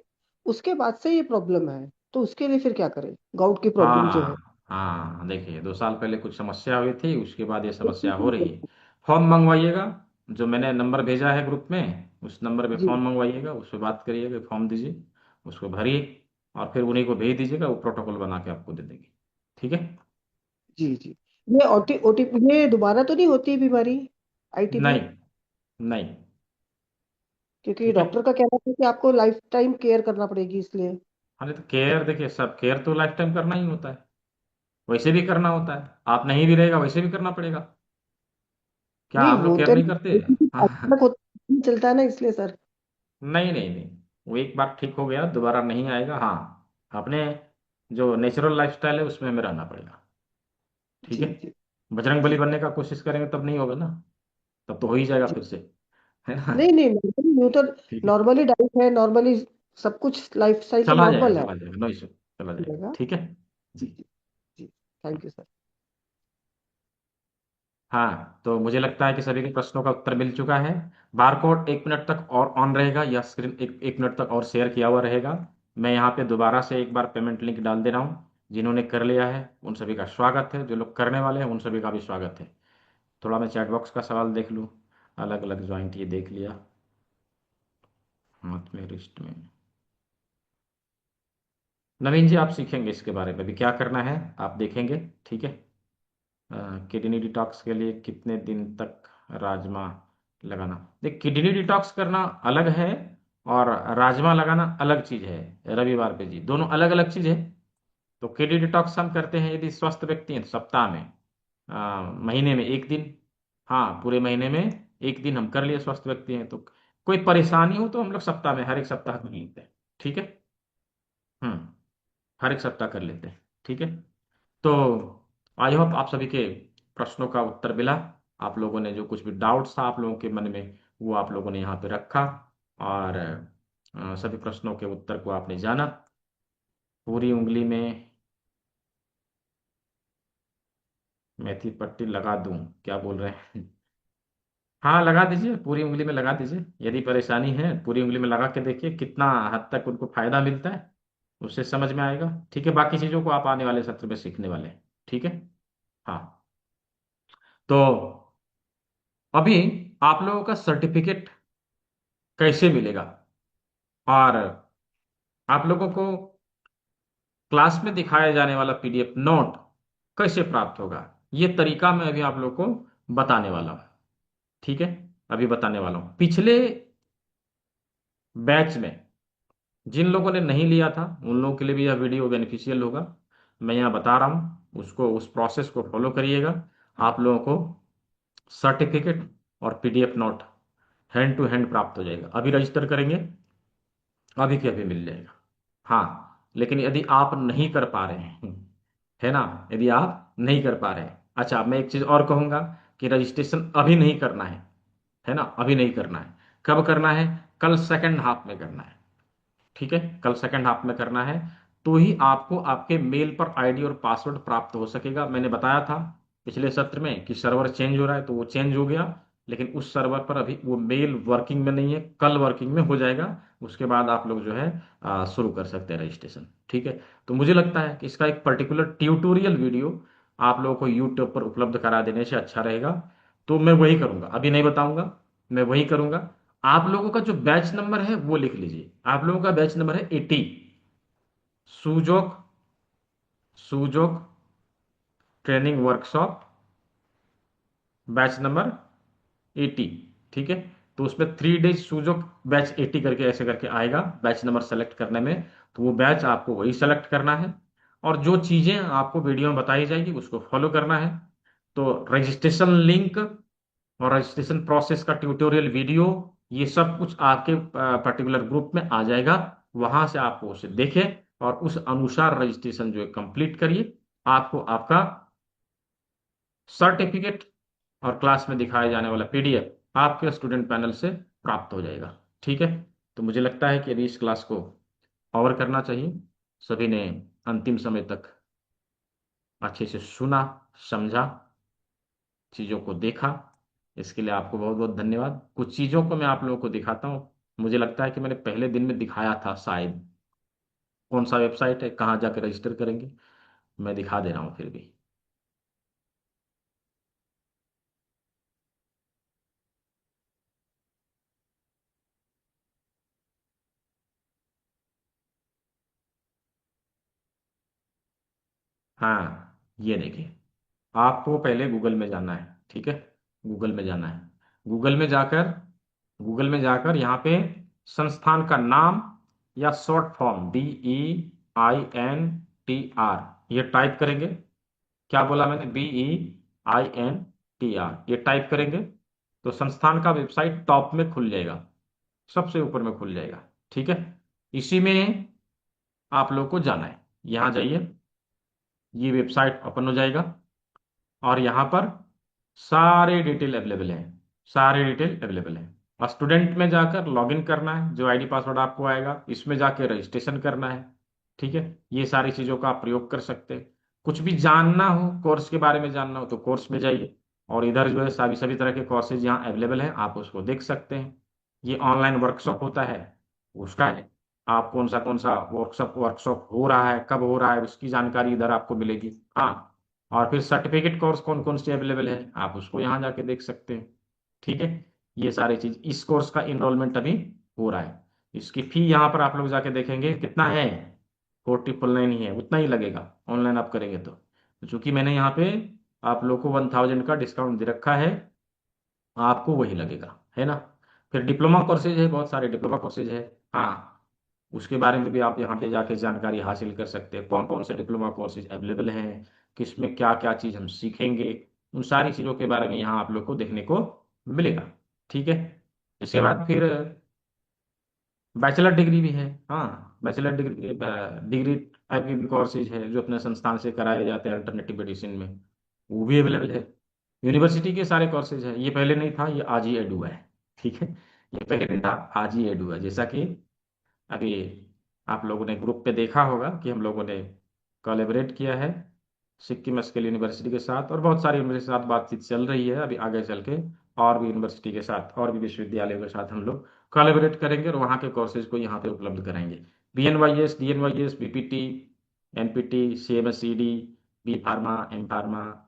S3: उसके बाद से ये प्रॉब्लम है, तो उसके लिए फिर क्या करें, गाउट की प्रॉब्लम जो है।
S2: हाँ हाँ, देखिए 2 साल पहले कुछ समस्या हुई थी, उसके बाद ये समस्या हो रही है। फॉर्म मंगवाइएगा, जो मैंने नंबर भेजा है ग्रुप में, उस नंबर पे
S3: जी
S2: फॉर्म मंगवाइएगा, उस पर बात करिएगा, फॉर्म दीजिए, उसको भरिए और फिर उन्हीं को भेज दीजिएगा, वो प्रोटोकॉल बना के आपको दे देंगे। ठीक है।
S3: जी जी। ये ओटीपी ये दोबारा तो नहीं होती बीमारी, आईटीबी?
S2: नहीं नहीं।
S3: क्योंकि
S2: ठीक है।
S3: डॉक्टर का कहना था कि आपको लाइफ टाइम केयर करना पड़ेगी इसलिए।
S2: हाँ तो केयर, देखिए सब केयर तो लाइफ टाइम करना ही होता है, वैसे भी करना होता है, आप नहीं भी रहेगा वैसे भी करना पड़ेगा। क्या
S3: नहीं
S2: आप लोग
S3: वो
S2: केयर
S3: तो
S2: नहीं करते? हाँ।
S3: अचानक चलता है ना, इसलिए सर।
S2: नहीं नहीं नहीं, वो एक बार ठीक हो गया दोबारा नहीं आएगा। हाँ, अपने जो नेचुरल लाइफस्टाइल है उसमें हमें रहना पड़ेगा। ठीक
S3: जी
S2: है।
S3: जी
S2: बजरंग बली
S3: जी।
S2: बनने का कोशिश करेंगे तब नहीं होगा ना, तब तो हो ही जाएगा
S3: जी
S2: फिर से, है ना।
S3: नहीं नहीं नॉर्मली वो तो
S2: ठीक है।
S3: नॉर्मली डाइट है, नॉर्मली सब कुछ लाइफ स्टाइल तो नॉर्मल है।
S2: चला जाएगा, नो इशू, चला जाएगा।
S3: चलेगा।
S2: ठीक है।
S3: जी
S2: जी।
S3: जी जी। Thank you sir.
S2: हाँ, तो मुझे लगता है कि सभी के प्रश्नों का उत्तर मिल चुका है। बारकोड 1 मिनट तक और ऑन रहेगा, या स्क्रीन एक मिनट तक और शेयर किया हुआ रहेगा। मैं यहाँ पे दोबारा से एक बार पेमेंट लिंक डाल दे रहा हूँ। जिन्होंने कर लिया है उन सभी का स्वागत है, जो लोग करने वाले हैं उन सभी का भी स्वागत है। थोड़ा मैं चैट बॉक्स का सवाल देख लूँ। अलग अलग ज्वाइंट ये देख लिया, हाथ में, रिस्ट में। नवीन जी, आप सीखेंगे इसके बारे में भी क्या करना है, आप देखेंगे। ठीक है। किडनी डिटॉक्स के लिए कितने दिन तक राजमा लगाना? देख, किडनी डिटॉक्स करना अलग है और राजमा लगाना अलग चीज है। रविवार पे जी, दोनों अलग अलग चीज है। तो किडनी डिटॉक्स हम करते हैं यदि स्वस्थ व्यक्ति हैं तो सप्ताह में, महीने में 1 दिन। हाँ, पूरे महीने में 1 दिन हम कर लिए, स्वस्थ व्यक्ति हैं तो। कोई परेशानी हो तो हम लोग सप्ताह में, हर एक सप्ताह कर लेते हैं। ठीक है। हम्म, हर एक सप्ताह कर लेते हैं। ठीक है। तो आई होप आप सभी के प्रश्नों का उत्तर मिला। आप लोगों ने जो कुछ भी डाउट्स था आप लोगों के मन में, वो आप लोगों ने यहाँ पे रखा, और सभी प्रश्नों के उत्तर को आपने जाना। पूरी उंगली में मेथी पट्टी लगा दूं, क्या बोल रहे हैं? हाँ, लगा दीजिए, पूरी उंगली में लगा दीजिए। यदि परेशानी है पूरी उंगली में लगा के देखिए कितना हद तक उनको फायदा मिलता है, उससे समझ में आएगा। ठीक है, बाकी चीजों को आप आने वाले सत्र में सीखने वाले हैं। ठीक है। हाँ, तो अभी आप लोगों का सर्टिफिकेट कैसे मिलेगा, और आप लोगों को क्लास में दिखाया जाने वाला पीडीएफ नोट कैसे प्राप्त होगा, ये तरीका मैं अभी आप लोगों को बताने वाला हूँ। ठीक है। अभी बताने वाला हूँ। पिछले बैच में जिन लोगों ने नहीं लिया था उन लोगों के लिए भी यह वीडियो बेनिफिशियल होगा। मैं यहाँ बता रहा हूँ, उसको, उस प्रोसेस को फॉलो करिएगा। आप लोगों को सर्टिफिकेट और PDF note hand to hand प्राप्त हो जाएगा। अभी रजिस्टर करेंगे, अभी के अभी मिल जाएगा। हाँ, लेकिन यदि आप नहीं कर पा रहे हैं, है ना, यदि आप नहीं कर पा रहे हैं, अच्छा मैं एक चीज और कहूंगा कि रजिस्ट्रेशन अभी नहीं करना है ना, अभी नहीं करना है। कब करना है? कल सेकंड हाफ में करना है। ठीक है, कल सेकंड हाफ में करना है, तो ही आपको आपके मेल पर आईडी और पासवर्ड प्राप्त हो सकेगा। मैंने बताया था पिछले सत्र में कि सर्वर चेंज हो रहा है, तो वो चेंज हो गया, लेकिन उस सर्वर पर अभी वो मेल वर्किंग में नहीं है, कल वर्किंग में हो जाएगा। उसके बाद आप लोग जो है शुरू कर सकते हैं रजिस्ट्रेशन। ठीक है। तो मुझे लगता है कि इसका एक पर्टिकुलर ट्यूटोरियल वीडियो आप लोगों को यूट्यूब पर उपलब्ध करा देने से अच्छा रहेगा। तो मैं वही करूंगा, अभी नहीं बताऊंगा, मैं वही करूंगा। आप लोगों का जो बैच नंबर है वो लिख लीजिए। आप लोगों का बैच नंबर है 80, Sujok Sujok training workshop, batch number 80। ठीक है। तो उसमें 3 डेज सुजोक बैच 80 करके ऐसे करके आएगा बैच नंबर सेलेक्ट करने में। तो वो बैच आपको वही सेलेक्ट करना है, और जो चीजें आपको वीडियो में बताई जाएगी उसको फॉलो करना है। तो रजिस्ट्रेशन लिंक और रजिस्ट्रेशन प्रोसेस का ट्यूटोरियल वीडियो, ये सब कुछ आपके पर्टिकुलर ग्रुप में आ जाएगा। वहां से आपको उसे देखें और उस अनुसार रजिस्ट्रेशन जो है कंप्लीट करिए। आपको आपका सर्टिफिकेट और क्लास में दिखाए जाने वाला पीडीएफ आपके स्टूडेंट पैनल से प्राप्त हो जाएगा। ठीक है। तो मुझे लगता है कि अभी इस क्लास को कवर करना चाहिए। सभी ने अंतिम समय तक अच्छे से सुना, समझा, चीजों को देखा, इसके लिए आपको बहुत बहुत धन्यवाद। कुछ चीज़ों को मैं आप लोगों को दिखाता हूँ। मुझे लगता है कि मैंने पहले दिन में दिखाया था शायद, कौन सा वेबसाइट है, कहाँ जाकर रजिस्टर करेंगे, मैं दिखा दे रहा हूँ फिर भी। हाँ, ये देखिए, आपको पहले गूगल में जाना है, ठीक है, गूगल में जाना है। गूगल में जाकर गूगल में जाकर यहाँ पे संस्थान का नाम या शॉर्ट फॉर्म BEINTR ये टाइप करेंगे। क्या बोला मैंने? BEINTR ये टाइप करेंगे तो संस्थान का वेबसाइट टॉप में खुल जाएगा, सबसे ऊपर में खुल जाएगा, ठीक है। इसी में आप लोग को जाना है, यहाँ जाइए, ये वेबसाइट ओपन हो जाएगा और यहाँ पर सारे डिटेल अवेलेबल हैं, सारे डिटेल अवेलेबल हैं। स्टूडेंट में जाकर लॉगिन करना है, जो आईडी पासवर्ड आपको आएगा इसमें जाके रजिस्ट्रेशन करना है, ठीक है। ये सारी चीज़ों का आप प्रयोग कर सकते हैं। कुछ भी जानना हो, कोर्स के बारे में जानना हो तो कोर्स में जाइए, और इधर जो है सभी सभी तरह के कोर्सेज यहाँ अवेलेबल हैं, आप उसको देख सकते हैं। ये ऑनलाइन वर्कशॉप होता है, उसका है, आप कौन सा वर्कशॉप हो रहा है, कब हो रहा है, उसकी जानकारी इधर आपको मिलेगी। हाँ, और फिर सर्टिफिकेट कोर्स कौन कौन से अवेलेबल है आप उसको यहाँ जाके देख सकते हैं, ठीक है। ये सारी चीज, इस कोर्स का इनरोलमेंट अभी हो रहा है। इसकी फी यहाँ पर आप लोग जाके देखेंगे कितना है, 4999 ही है, उतना ही लगेगा ऑनलाइन आप करेंगे तो चूंकि मैंने यहाँ पे आप लोग को 1000 का डिस्काउंट दे रखा है, आपको वही लगेगा, है ना। फिर डिप्लोमा कोर्सेज है, बहुत सारे डिप्लोमा कोर्सेज है, हाँ, उसके बारे में भी आप यहाँ पे जाके जानकारी हासिल कर सकते हैं, कौन कौन से डिप्लोमा कोर्सेज अवेलेबल हैं, किसमें क्या क्या चीज़ हम सीखेंगे, उन सारी चीज़ों के बारे में यहाँ आप लोग को देखने को मिलेगा, ठीक है। इसके बाद फिर बैचलर डिग्री भी है, हाँ, बैचलर डिग्री डिग्री टाइप की भी कोर्सेज है जो अपने संस्थान से कराए जाते हैं अल्टरनेटिव मेडिसिन में, वो भी अवेलेबल है। यूनिवर्सिटी के सारे कोर्सेज है, ये पहले नहीं था, ये आज ही एड हुआ है, ठीक है। ये पहले नहीं था, आज ही एड हुआ है। जैसा कि अभी आप लोगों ने ग्रुप पे देखा होगा कि हम लोगों ने कोलैबोरेट किया है सिक्किम स्किल यूनिवर्सिटी के साथ, और बहुत सारी यूनिवर्सिटी के साथ बातचीत चल रही है। अभी आगे चल के और भी यूनिवर्सिटी के साथ, और भी विश्वविद्यालयों के साथ हम लोग कोलैबोरेट करेंगे और वहाँ के कोर्सेज को यहाँ पे उपलब्ध कराएंगे। BNYS, DNYS, BPT, NPT, CMSCD, B pharma, M pharma,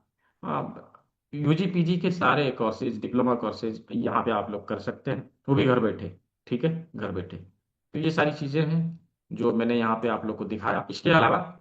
S2: UG PG के सारे कोर्सेज, डिप्लोमा कोर्सेज यहाँ पे आप लोग कर सकते हैं, वो भी घर बैठे, ठीक है, घर बैठे। तो ये सारी चीजें हैं जो मैंने यहाँ पे आप लोग को दिखाया। इसके अलावा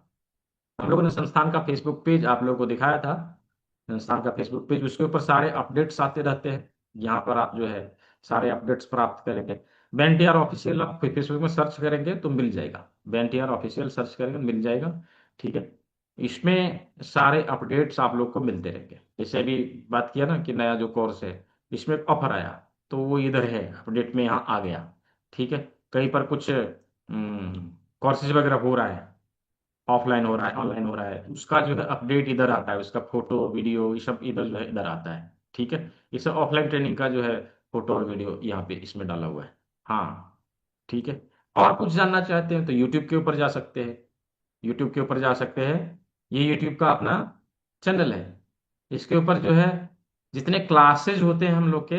S2: हम लोगों ने संस्थान का फेसबुक पेज आप लोगों को दिखाया था, संस्थान का फेसबुक पेज, उसके ऊपर सारे अपडेट्स आते रहते हैं, यहाँ पर आप जो है सारे अपडेट्स प्राप्त करेंगे। बेंटियर ऑफिशियल आप फेसबुक में सर्च करेंगे तो मिल जाएगा, बेंटियर ऑफिशियल सर्च करेंगे मिल जाएगा, ठीक है। इसमें सारे अपडेट्स आप लोग को मिलते रहेंगे। जैसे अभी बात किया ना कि नया जो कोर्स है इसमें ऑफर आया, तो वो इधर है अपडेट में, यहाँ आ गया, ठीक है। कहीं पर कुछ कोर्सेज वगैरह हो रहा है, ऑफलाइन हो रहा है, ऑनलाइन हो रहा है, उसका जो है अपडेट इधर आता है, उसका फोटो वीडियो ये सब इधर जो है इधर आता है, ठीक है। ये सब ऑफलाइन ट्रेनिंग का जो है फोटो और वीडियो यहाँ पे इसमें डाला हुआ है, हाँ, ठीक है। और कुछ जानना चाहते हैं तो यूट्यूब के ऊपर जा सकते हैं, यूट्यूब के ऊपर जा सकते हैं, ये यूट्यूब का अपना चैनल है, इसके ऊपर जो है जितने क्लासेज होते हैं हम लोग के,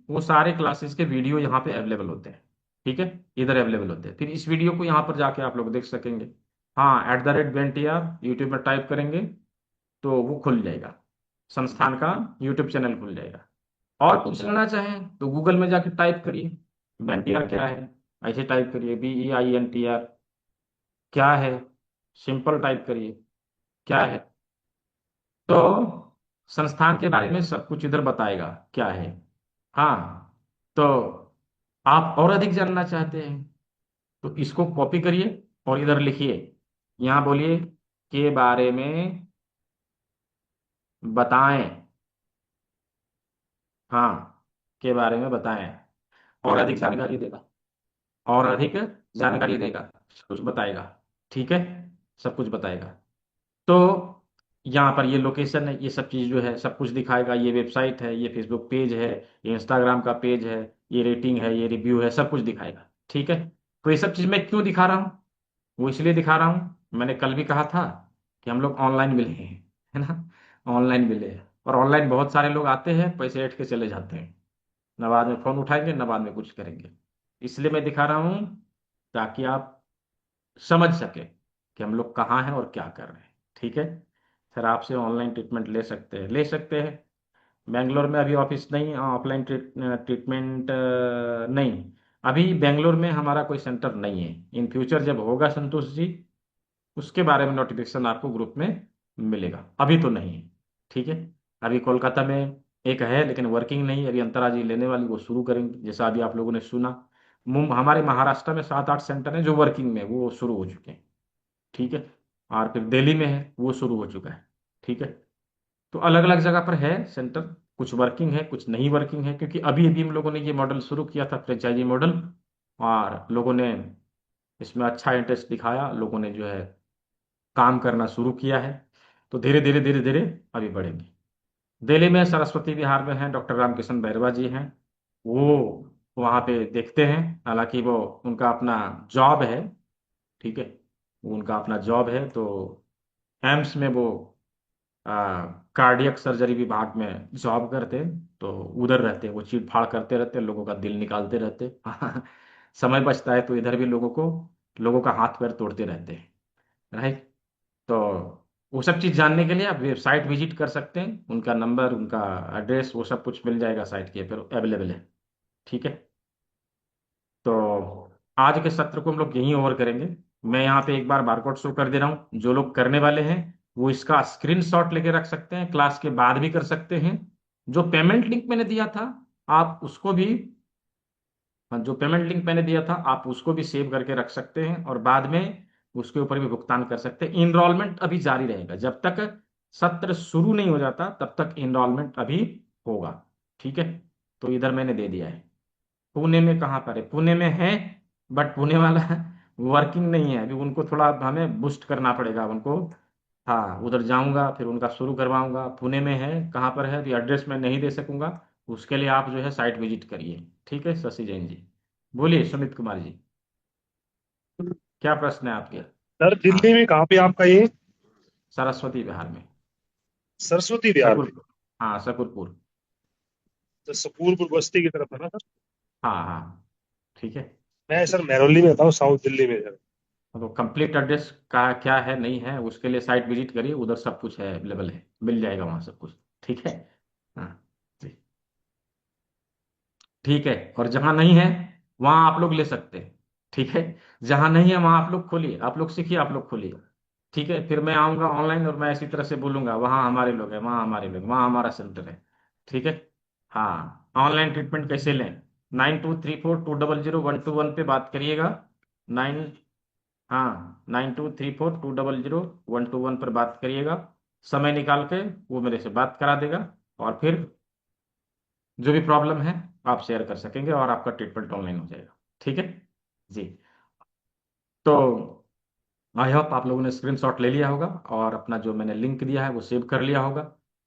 S2: वो सारे क्लासेस के वीडियो यहाँ पे अवेलेबल होते हैं, ठीक है, इधर अवेलेबल होते हैं। फिर इस वीडियो को यहाँ पर जाके आप लोग देख सकेंगे, हाँ, @BNTR यूट्यूब में टाइप करेंगे तो वो खुल जाएगा, संस्थान का यूट्यूब चैनल खुल जाएगा। और कुछ लेना चाहें तो गूगल में जाके टाइप करिए बेंटियर क्या है, ऐसे टाइप करिए BEINTR क्या है, सिंपल टाइप करिए क्या है, तो संस्थान के बारे में सब कुछ इधर बताएगा क्या है। हाँ, तो आप और अधिक जानना चाहते हैं तो इसको कॉपी करिए और इधर लिखिए, यहाँ बोलिए के बारे में बताएं, हाँ, के बारे में बताएं, और अधिक जानकारी देगा, और अधिक जानकारी देगा, सब कुछ बताएगा, ठीक है, सब कुछ बताएगा। तो यहाँ पर ये लोकेशन है, ये सब चीज़ जो है सब कुछ दिखाएगा, ये वेबसाइट है, ये फेसबुक पेज है, ये इंस्टाग्राम का पेज है, ये रेटिंग है, ये रिव्यू है, सब कुछ दिखाएगा, ठीक है। तो ये सब चीज़ मैं क्यों दिखा रहा हूँ, वो इसलिए दिखा रहा हूँ, मैंने कल भी कहा था कि हम लोग ऑनलाइन मिले हैं, है ना, ऑनलाइन मिले हैं, और ऑनलाइन बहुत सारे लोग आते हैं, पैसे ऐंठ के चले जाते हैं, न बाद में फोन उठाएंगे न बाद में कुछ करेंगे। इसलिए मैं दिखा रहा हूं ताकि आप समझ सके कि हम लोग कहाँ हैं और क्या कर रहे हैं। ठीक है, सर आपसे ऑनलाइन ट्रीटमेंट ले सकते हैं, ले सकते हैं। बेंगलोर में अभी ऑफिस नहीं, ऑफलाइन ट्रीटमेंट नहीं, अभी बेंगलोर में हमारा कोई सेंटर नहीं है। इन फ्यूचर जब होगा संतोष जी, उसके बारे में नोटिफिकेशन आपको ग्रुप में मिलेगा, अभी तो नहीं है। ठीक है, अभी कोलकाता में एक है लेकिन वर्किंग नहीं है, अभी अंतर्राज्यीय लेने वाली वो शुरू करेंगे, जैसा अभी आप लोगों ने सुना। हमारे महाराष्ट्र में 7-8 सेंटर हैं जो वर्किंग में, वो शुरू हो चुके हैं। ठीक है, और फिर दिल्ली में है, वो शुरू हो चुका है। ठीक है, तो अलग अलग जगह पर है सेंटर, कुछ वर्किंग है कुछ नहीं वर्किंग है, क्योंकि अभी अभी हम लोगों ने ये मॉडल शुरू किया था, फ्रेंचाइजी मॉडल, और लोगों ने इसमें अच्छा इंटरेस्ट दिखाया, लोगों ने जो है काम करना शुरू किया है। तो धीरे धीरे धीरे धीरे अभी बढ़ेंगे। दिल्ली में सरस्वती विहार में है, डॉक्टर रामकिशन बैरवा जी हैं, वो वहाँ पे देखते हैं। हालांकि वो उनका अपना जॉब है, ठीक है, वो उनका अपना जॉब है। तो एम्स में वो कार्डियक सर्जरी विभाग में जॉब करते हैं, तो उधर रहते हैं, वो चीड़ फाड़ करते रहते हैं, लोगों का दिल निकालते रहते हैं। समय बचता है तो इधर भी लोगों का हाथ पैर तोड़ते रहते हैं, राइट। तो वो सब चीज़ जानने के लिए आप वेबसाइट विजिट कर सकते हैं, उनका नंबर उनका एड्रेस वो सब कुछ मिल जाएगा साइट के पर अवेलेबल है। ठीक है, तो आज के सत्र को हम लोग यहीं ओवर करेंगे। मैं यहाँ पे एक बार बारकोड शो कर दे रहा हूँ, जो लोग करने वाले हैं वो इसका स्क्रीनशॉट लेके रख सकते हैं, क्लास के बाद भी कर सकते हैं। जो पेमेंट लिंक मैंने दिया था आप उसको भी, जो पेमेंट लिंक मैंने दिया था आप उसको भी सेव करके रख सकते हैं, और बाद में उसके ऊपर भी भुगतान कर सकते हैं। इनरोलमेंट अभी जारी रहेगा, जब तक सत्र शुरू नहीं हो जाता तब तक इनरोलमेंट अभी होगा। ठीक है, तो इधर मैंने दे दिया है। पुणे में कहाँ पर है? पुणे में है, बट पुणे वाला वर्किंग नहीं है अभी, उनको थोड़ा हमें बूस्ट करना पड़ेगा उनको। हाँ, उधर जाऊंगा फिर उनका शुरू करवाऊंगा। पुणे में है, कहाँ पर है अभी एड्रेस मैं नहीं दे सकूंगा, उसके लिए आप जो है साइट विजिट करिए। ठीक है शशि जैन जी, बोलिए। सुमित कुमार जी, क्या प्रश्न है आपके?
S4: सर दिल्ली में कहाँ पे आपका ये?
S2: सरस्वती विहार में।
S4: सरस्वती विहार में?
S2: हाँ, शकरपुर।
S4: तो शकरपुर बस्ती की तरफ है ना सर?
S2: हाँ हाँ, ठीक है।
S4: मैं सर महरौली में था, साउथ दिल्ली में सर।
S2: तो कंप्लीट एड्रेस का क्या है नहीं है उसके लिए साइट विजिट करिए, उधर सब कुछ है, अवेलेबल है, मिल जाएगा वहाँ सब कुछ। ठीक है, हाँ जी, ठीक है। और जहाँ नहीं है वहाँ आप लोग ले सकते हैं। ठीक है, जहाँ नहीं है वहाँ आप लोग खोलिए, आप लोग सीखिए, आप लोग खोलिए। ठीक है, फिर मैं आऊँगा ऑनलाइन और मैं इसी तरह से बोलूँगा वहाँ हमारे लोग हैं, वहाँ हमारे लोग, वहाँ हमारा सेंटर है। ठीक है, हाँ, ऑनलाइन ट्रीटमेंट कैसे लें? 9234200121 पे बात करिएगा। 9234200121 पर बात करिएगा, समय निकाल के वो मेरे से बात करा देगा, और फिर जो भी प्रॉब्लम है आप शेयर कर सकेंगे और आपका ट्रीटमेंट ऑनलाइन हो जाएगा। ठीक है जी, तो आई होप आप लोगों ने स्क्रीनशॉट ले लिया होगा और अपना जो मैंने लिंक दिया है वो सेव कर लिया होगा।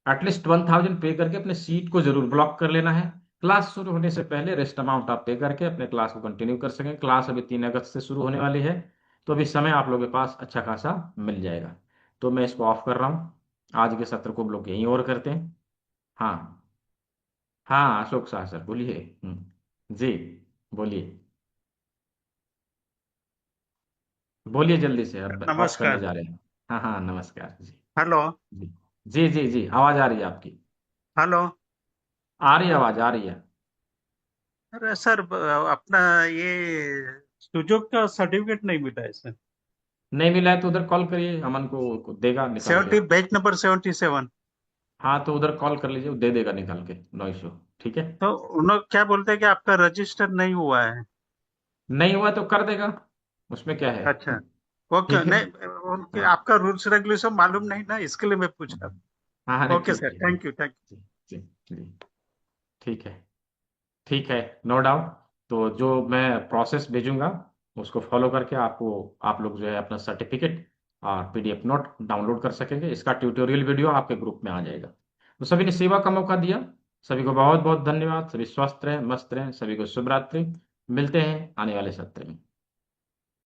S2: एटलीस्ट 1000 पे करके अपने सीट को जरूर ब्लॉक कर लेना है। क्लास शुरू होने से पहले रेस्ट अमाउंट आप पे करके अपने क्लास को कंटिन्यू कर सकें। क्लास अभी 3 अगस्त से शुरू होने वाली है, तो अभी समय आप लोगों के पास अच्छा खासा मिल जाएगा। तो मैं इसको ऑफ कर रहा हूँ, आज के सत्र को हम लोग यहीं और करते हैं। हाँ हाँ, अशोक शाह सर बोलिए। जी बोलिए, बोलिए जल्दी से, अब ऑफ करने
S6: नमस्कार।
S2: जा रहे हैं। हाँ हाँ, नमस्कार जी।
S6: हेलो।
S2: जी जी जी जी, आवाज आ रही है आपकी,
S6: हेलो।
S2: आ रही है आवाज, आ रही है।
S6: अरे सर अपना ये सुजोग का सर्टिफिकेट नहीं मिला है सर।
S2: नहीं मिला है तो उधर कॉल करिए, अमन को देगा निकाल के।
S6: 70 बैच नंबर 77।
S2: हाँ, तो उधर कॉल कर लीजिए, वो दे देगा निकाल के, नो इशू। ठीक है,
S6: तो उन लोग क्या बोलते हैं कि आपका रजिस्टर नहीं हुआ है।
S2: नहीं हुआ तो कर देगा, उसमें क्या है।
S6: अच्छा, ओके।
S2: ठीक है,
S6: नहीं उनके
S2: हाँ
S6: आपका रूल्स रेगुलेशन मालूम नहीं ना, इसके लिए मैं पूछ रहा
S2: हाँ हाँ,
S6: हूँ।
S2: नहीं
S6: ओके
S2: ठीक
S6: सर,
S2: है,
S6: थैंक यू थैंक यू।
S2: जी जी जी, ठीक है, ठीक है, नो डाउट। तो जो मैं प्रोसेस भेजूंगा उसको फॉलो करके आपको, आप लोग जो है अपना सर्टिफिकेट और पीडीएफ नोट डाउनलोड कर सकेंगे। इसका ट्यूटोरियल वीडियो आपके ग्रुप में आ जाएगा। तो सभी ने सेवा का मौका दिया, सभी को बहुत बहुत धन्यवाद। सभी स्वस्थ रहें, मस्त रहें, सभी को शुभ रात्रि। मिलते हैं आने वाले सत्र में।